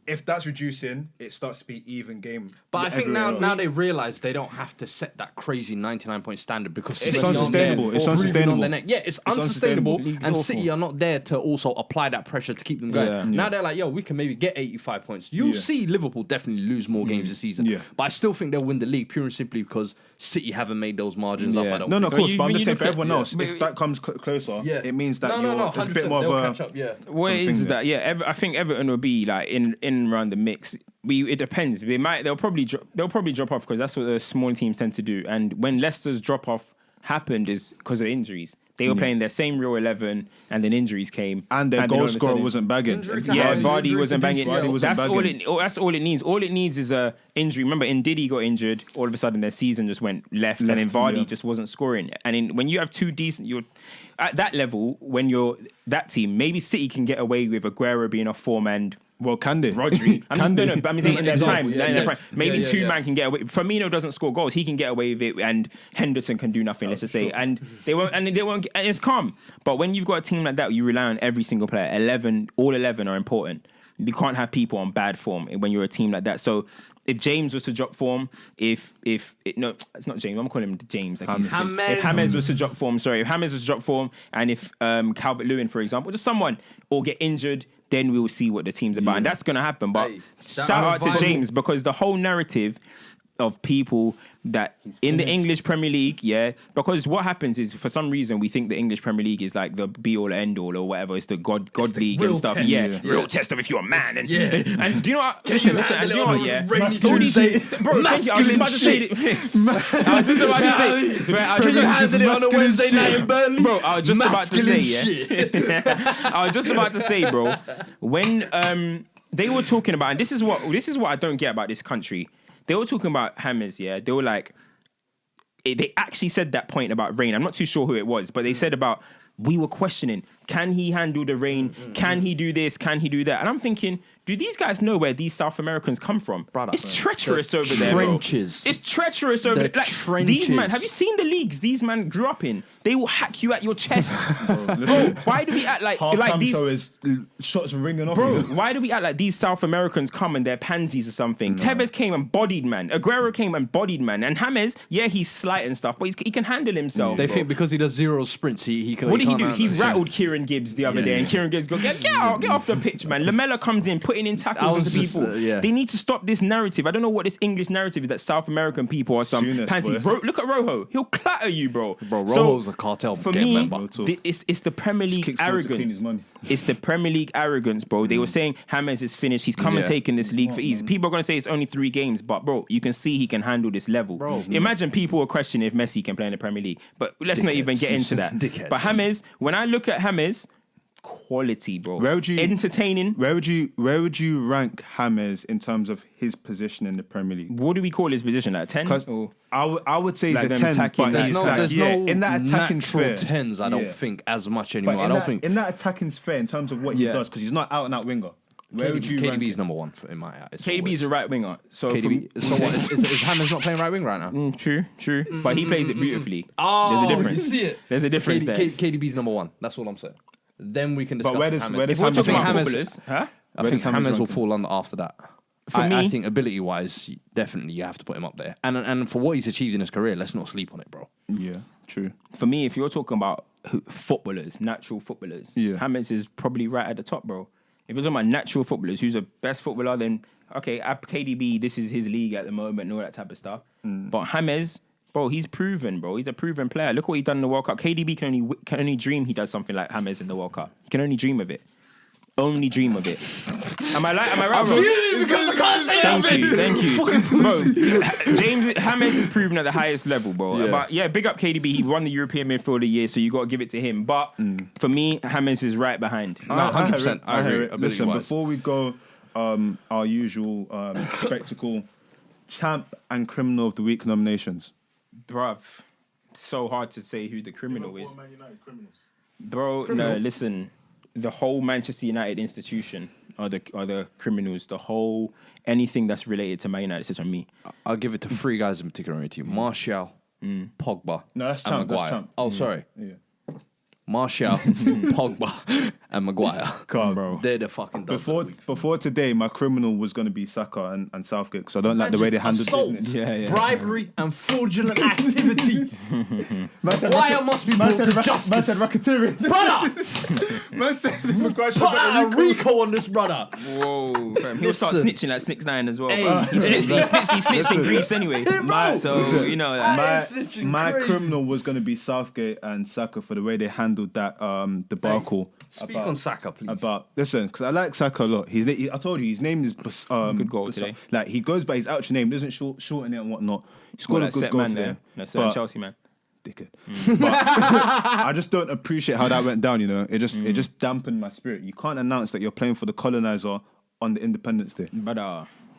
Speaker 4: if that's reducing, it starts to be even game.
Speaker 3: But I think
Speaker 4: everywhere else.
Speaker 3: now they realise they don't have to set that crazy 99-point standard because
Speaker 4: It's
Speaker 3: City aren't
Speaker 4: unsustainable.
Speaker 3: there
Speaker 4: It's
Speaker 3: breathing
Speaker 4: unsustainable.
Speaker 3: on their neck. Yeah, it's unsustainable.
Speaker 2: League's
Speaker 3: And
Speaker 2: awful.
Speaker 3: City are not there to also apply that pressure to keep them going.
Speaker 2: Yeah.
Speaker 3: Now they're like, yo, we can maybe get 85 points. You'll see Liverpool definitely lose more games this season.
Speaker 4: Yeah.
Speaker 3: But I still think they'll win the league pure and simply because City haven't made those margins up.
Speaker 2: Yeah.
Speaker 3: I don't
Speaker 4: No,
Speaker 3: think.
Speaker 4: of course.
Speaker 2: you-
Speaker 4: But I'm
Speaker 2: when
Speaker 4: just
Speaker 2: you
Speaker 4: saying for
Speaker 2: look at-
Speaker 4: everyone else,
Speaker 2: yeah.
Speaker 4: if that comes closer,
Speaker 3: Yeah.
Speaker 4: it means that
Speaker 3: no,
Speaker 4: it's a bit more
Speaker 3: they'll
Speaker 4: of
Speaker 3: catch up, yeah.
Speaker 2: What it
Speaker 4: thing
Speaker 2: is
Speaker 4: there.
Speaker 2: that I think Everton will be like in around the mix. It depends. They'll probably drop off because that's what the small teams tend to do. And when Leicester's drop off happened is because of injuries. They were playing their same real 11, and then injuries came.
Speaker 4: and their
Speaker 2: then
Speaker 4: goal
Speaker 2: all of a
Speaker 4: scorer
Speaker 2: sudden-
Speaker 4: wasn't bagging.
Speaker 3: Injury to
Speaker 2: Yeah,
Speaker 3: Vardy,
Speaker 2: Vardy
Speaker 3: injury
Speaker 2: wasn't
Speaker 3: to
Speaker 2: banging.
Speaker 3: DCL.
Speaker 2: That's all it needs. All it needs is a injury. Remember, Ndidi got injured. All of a sudden, their season just went left and then Vardy
Speaker 4: yeah.
Speaker 2: just wasn't scoring. And when you have two decent, you're at that level. When you're that team, maybe City can get away with Aguero being off form and
Speaker 4: Well, can they?
Speaker 2: Rodri. I'm saying in their
Speaker 3: Example,
Speaker 2: prime.
Speaker 3: yeah,
Speaker 2: in their
Speaker 3: yeah.
Speaker 2: prime. Maybe
Speaker 3: Yeah,
Speaker 2: two
Speaker 3: yeah.
Speaker 2: man can get away. Firmino doesn't score goals. He can get away with it, and Henderson can do nothing. Let's just say, and they won't. And it's calm. But when you've got a team like that, you rely on every single player. All 11 are important. You can't have people on bad form when you're a team like that. So if James was to drop form, it's not James. I'm calling him James. Like
Speaker 3: James.
Speaker 2: if James was to drop form, if James was to drop form, and if Calvert-Lewin, for example, just someone or get injured, then we will see what the team's about, and that's going to happen. But
Speaker 3: Hey,
Speaker 2: shout out to James because the whole narrative of people that in the English Premier League, because what happens is for some reason we think the English Premier League is like the be all end all or whatever. It's the God league
Speaker 3: real
Speaker 2: and stuff.
Speaker 3: test.
Speaker 2: Yeah,
Speaker 3: Yeah.
Speaker 2: real test of if you're a man. And
Speaker 3: Yeah.
Speaker 2: and do you know what? Listen. And do you know what? Yeah,
Speaker 3: Rainy
Speaker 2: All these-
Speaker 3: Tuesday,
Speaker 2: bro. Thank you. I was just about to say.
Speaker 3: Put your hands in it on a Wednesday night in Burnley.
Speaker 2: Bro, I was just about to say,
Speaker 3: Masculine
Speaker 2: I was just about to say, bro, when they were talking about, and this is what I don't get about this country. They were talking about Hammers, yeah. They were like, they actually said that point about rain. I'm not too sure who it was, but they said about, we were questioning, can he handle the rain? Can he do this? Can he do that? And I'm thinking, do these guys know where these South Americans come from?
Speaker 3: Brother,
Speaker 2: it's treacherous
Speaker 3: the
Speaker 2: over there, bro.
Speaker 3: trenches.
Speaker 2: It's treacherous over
Speaker 3: The
Speaker 2: there. Like,
Speaker 3: trenches.
Speaker 2: these man, have you seen the leagues these man grew up in? They will hack you at your chest.
Speaker 4: Listen,
Speaker 2: Why do we act like
Speaker 4: half-time
Speaker 2: these...
Speaker 4: show is shots ringing off.
Speaker 2: Bro,
Speaker 4: you.
Speaker 2: why do we act like these South Americans come and they're pansies or something? Tevez came and bodied man. Aguero came and bodied man. And James, yeah, he's slight and stuff, but he can handle himself.
Speaker 3: They
Speaker 2: bro.
Speaker 3: think because he does 0 sprints, he can.
Speaker 2: What did he do?
Speaker 3: can't
Speaker 2: He
Speaker 3: handle it.
Speaker 2: rattled Kieran Gibbs the other day, and Kieran Gibbs go, get off the pitch, man. Lamella comes in, putting in
Speaker 3: I
Speaker 2: tackles
Speaker 3: was
Speaker 2: into
Speaker 3: just,
Speaker 2: people.
Speaker 3: yeah.
Speaker 2: They need to stop this narrative. I don't know what this English narrative is that South American people are some
Speaker 4: Soonest,
Speaker 2: pansy.
Speaker 4: boy.
Speaker 2: Bro, look at Rojo. He'll clatter you, bro.
Speaker 3: Bro,
Speaker 2: So,
Speaker 3: Rojo's a cartel
Speaker 2: for
Speaker 3: gang
Speaker 2: me,
Speaker 3: member.
Speaker 2: it's the Premier League
Speaker 4: kicks forward to clean
Speaker 2: arrogance.
Speaker 4: his money.
Speaker 2: It's the Premier League arrogance, bro. They were saying James is finished. He's come and
Speaker 3: Yeah.
Speaker 2: taken this league for ease. People are going to say it's only 3 games, but bro, you can see he can handle this level.
Speaker 3: Bro.
Speaker 2: Imagine people were questioning if Messi can play in the Premier League. But let's not even get into that.
Speaker 3: Dickheads.
Speaker 2: But James, when I look at James, quality, bro.
Speaker 4: Where would you-
Speaker 2: entertaining?
Speaker 4: Where would you rank James in terms of his position in the Premier League?
Speaker 2: What do we call his position? Like 10?
Speaker 4: Because I would say he's
Speaker 2: Like
Speaker 4: a
Speaker 2: them
Speaker 4: 10,
Speaker 2: attacking
Speaker 4: but
Speaker 2: that
Speaker 4: he's
Speaker 2: stuff.
Speaker 4: like,
Speaker 3: there's
Speaker 4: yeah,
Speaker 3: no
Speaker 4: in that attacking
Speaker 3: natural
Speaker 4: sphere.
Speaker 3: 10s, I don't
Speaker 4: Yeah.
Speaker 3: think, as much
Speaker 4: But
Speaker 3: anymore. I don't think.
Speaker 4: in that attacking sphere, in terms of what he
Speaker 2: Yeah.
Speaker 4: does, because he's not out and out winger. Where would you rank
Speaker 3: KDB's
Speaker 4: him?
Speaker 3: number 1 in my eyes.
Speaker 2: KDB's a right winger. So
Speaker 3: KDB.
Speaker 2: from-
Speaker 3: So what? Is Hammers not playing right wing right now?
Speaker 2: True. But he plays it beautifully.
Speaker 3: Oh,
Speaker 2: There's a difference.
Speaker 3: You see it.
Speaker 2: There's a difference there.
Speaker 3: KDB's number 1. That's all I'm saying. Then we can discuss.
Speaker 4: But where does
Speaker 3: Hammers.
Speaker 4: James
Speaker 2: We're talking about
Speaker 3: James-
Speaker 2: footballers, huh?
Speaker 3: I
Speaker 4: Where
Speaker 3: think
Speaker 4: does James
Speaker 3: Hammers will
Speaker 4: rank
Speaker 3: fall under after that.
Speaker 2: For
Speaker 3: I
Speaker 2: me-
Speaker 3: think ability-wise, definitely you have to put him up there. And for what he's achieved in his career, let's not sleep on it, bro.
Speaker 4: Yeah, true.
Speaker 2: For me, if you're talking about footballers, natural footballers,
Speaker 4: Yeah.
Speaker 2: James is probably right at the top, bro. If you're talking about natural footballers, who's the best footballer, then okay, KDB, this is his league at the moment and all that type of stuff. But James, bro, he's proven, bro. He's a proven player. Look what he done in the World Cup. KDB can only dream he does something like James in the World Cup. He can only dream of it. Only dream of it. Am I right, bro?
Speaker 3: because I can't say
Speaker 2: Thank you. Bro, James is proven at the highest level, bro.
Speaker 3: Yeah.
Speaker 2: But yeah, big up KDB. He won the European Midfielder of the Year, so you got to give it to him. But for me, James is right behind.
Speaker 3: No, 100%. I
Speaker 4: hear
Speaker 3: agree.
Speaker 4: it. Listen,
Speaker 3: ability-wise.
Speaker 4: before we go, our usual spectacle, champ and criminal of the week nominations.
Speaker 2: Bruv, it's so hard to say who the criminal is.
Speaker 1: Man United criminals.
Speaker 2: Bro, no, listen. The whole Manchester United institution are the criminals. The whole anything that's related to Man United is on me.
Speaker 3: I'll give it to 3 guys in particular on your team: Martial, Pogba,
Speaker 4: No, that's
Speaker 3: and
Speaker 4: champ.
Speaker 3: Maguire.
Speaker 4: That's champ.
Speaker 3: Oh, sorry.
Speaker 4: Yeah.
Speaker 3: Martial, Pogba, and Maguire.
Speaker 4: Calm, bro.
Speaker 3: They're the fucking dogs of the week.
Speaker 4: Before today, my criminal was going to be Saka and Southgate because I don't like the way they handle
Speaker 3: Assault,
Speaker 4: business.
Speaker 2: Yeah.
Speaker 3: bribery, and fraudulent activity.
Speaker 4: Maguire
Speaker 3: Maguire must be brought to justice.
Speaker 4: Man said racketeering.
Speaker 3: Brother!
Speaker 4: Man said Maguire should
Speaker 3: Put
Speaker 4: have
Speaker 3: out a
Speaker 4: got a
Speaker 3: Rico on this brother.
Speaker 2: Whoa, fam. He'll start
Speaker 3: Listen.
Speaker 2: snitching like 6ix9ine as well.
Speaker 3: Hey.
Speaker 2: Bro. He snitched in Greece anyway.
Speaker 3: bro.
Speaker 2: So, you know that.
Speaker 3: snitching
Speaker 4: My
Speaker 3: crazy.
Speaker 4: criminal was going to be Southgate and Saka for the way they handled that debacle.
Speaker 3: Speak on Saka, please.
Speaker 4: Listen, because I like Saka a lot. I told you his name is
Speaker 2: Good goal today.
Speaker 4: Like he goes by his actual name, doesn't shorten it and whatnot. He scored
Speaker 2: Well,
Speaker 4: a
Speaker 2: that
Speaker 4: good
Speaker 2: set
Speaker 4: goal
Speaker 2: man
Speaker 4: today.
Speaker 2: there. That's certain Chelsea man.
Speaker 4: Dickhead. But I just don't appreciate how that went down. You know, it just dampened my spirit. You can't announce that you're playing for the colonizer on the Independence Day.
Speaker 2: But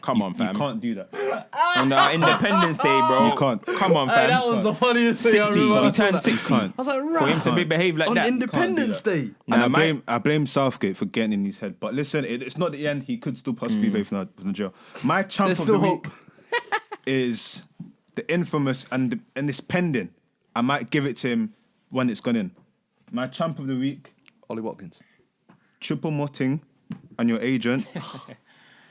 Speaker 2: come on, fam.
Speaker 4: You can't do that.
Speaker 2: On the Independence Day, bro.
Speaker 4: You can't.
Speaker 2: Come on, fam.
Speaker 3: That was the funniest thing I
Speaker 2: 60.
Speaker 3: remember.
Speaker 2: He turned 60.
Speaker 3: I was like,
Speaker 2: For him to be behave like
Speaker 3: on
Speaker 2: that.
Speaker 3: Independence Day.
Speaker 2: Nah,
Speaker 4: And I blame Southgate for getting in his head. But listen, it's not the end. He could still possibly play from the jail. My champ
Speaker 3: There's
Speaker 4: of the
Speaker 3: still
Speaker 4: week is the infamous and it's pending. I might give it to him when it's gone in. My champ of the week,
Speaker 3: Ollie Watkins.
Speaker 4: Triple Motting and your agent,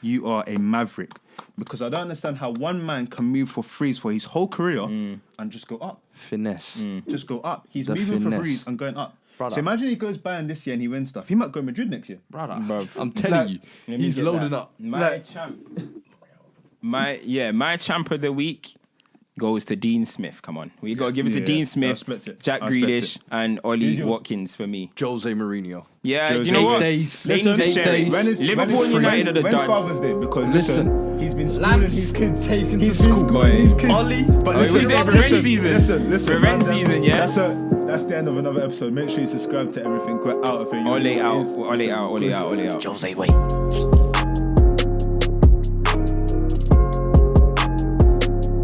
Speaker 4: you are a maverick. Because I don't understand how one man can move for threes for his whole career and just go up.
Speaker 3: Finesse.
Speaker 4: Just go up. He's
Speaker 3: The
Speaker 4: moving for
Speaker 3: finesse.
Speaker 4: threes and going up.
Speaker 3: Brother.
Speaker 4: So imagine he goes Bayern this year and he wins stuff. He might go Madrid next year.
Speaker 3: Brother,
Speaker 2: Bruv.
Speaker 3: I'm telling you,
Speaker 2: Let me
Speaker 3: he's
Speaker 2: get
Speaker 3: loading
Speaker 2: that.
Speaker 3: up.
Speaker 2: My champ. My champ of the week goes to Dean Smith. Come on. We got to give it to
Speaker 4: Yeah,
Speaker 2: Dean
Speaker 4: yeah. I
Speaker 2: Smith,
Speaker 4: respect it.
Speaker 2: Jack
Speaker 4: I respect
Speaker 2: Grealish,
Speaker 4: it.
Speaker 2: and Ollie
Speaker 4: Who's yours?
Speaker 2: Watkins for me.
Speaker 3: Jose Mourinho.
Speaker 2: Yeah,
Speaker 4: Jose.
Speaker 2: you know what?
Speaker 3: 8 days.
Speaker 2: They need to
Speaker 3: Listen,
Speaker 2: share
Speaker 3: 8
Speaker 2: it.
Speaker 3: days.
Speaker 2: Liverpool and United are the
Speaker 4: when's
Speaker 2: duds.
Speaker 4: Father's Day? Because listen, he's been schooling
Speaker 3: Lambs
Speaker 4: his kids,
Speaker 3: taken
Speaker 4: he's
Speaker 3: to school.
Speaker 4: schooling his kids.
Speaker 3: Ollie,
Speaker 4: But
Speaker 2: Oh,
Speaker 4: listen,
Speaker 2: we say revenge
Speaker 4: listen,
Speaker 2: season.
Speaker 4: Listen,
Speaker 2: Revenge
Speaker 4: man,
Speaker 2: season, yeah?
Speaker 4: That's the end of another episode. Make sure you subscribe to everything. We're out of here.
Speaker 2: Ollie out. Jose, wait.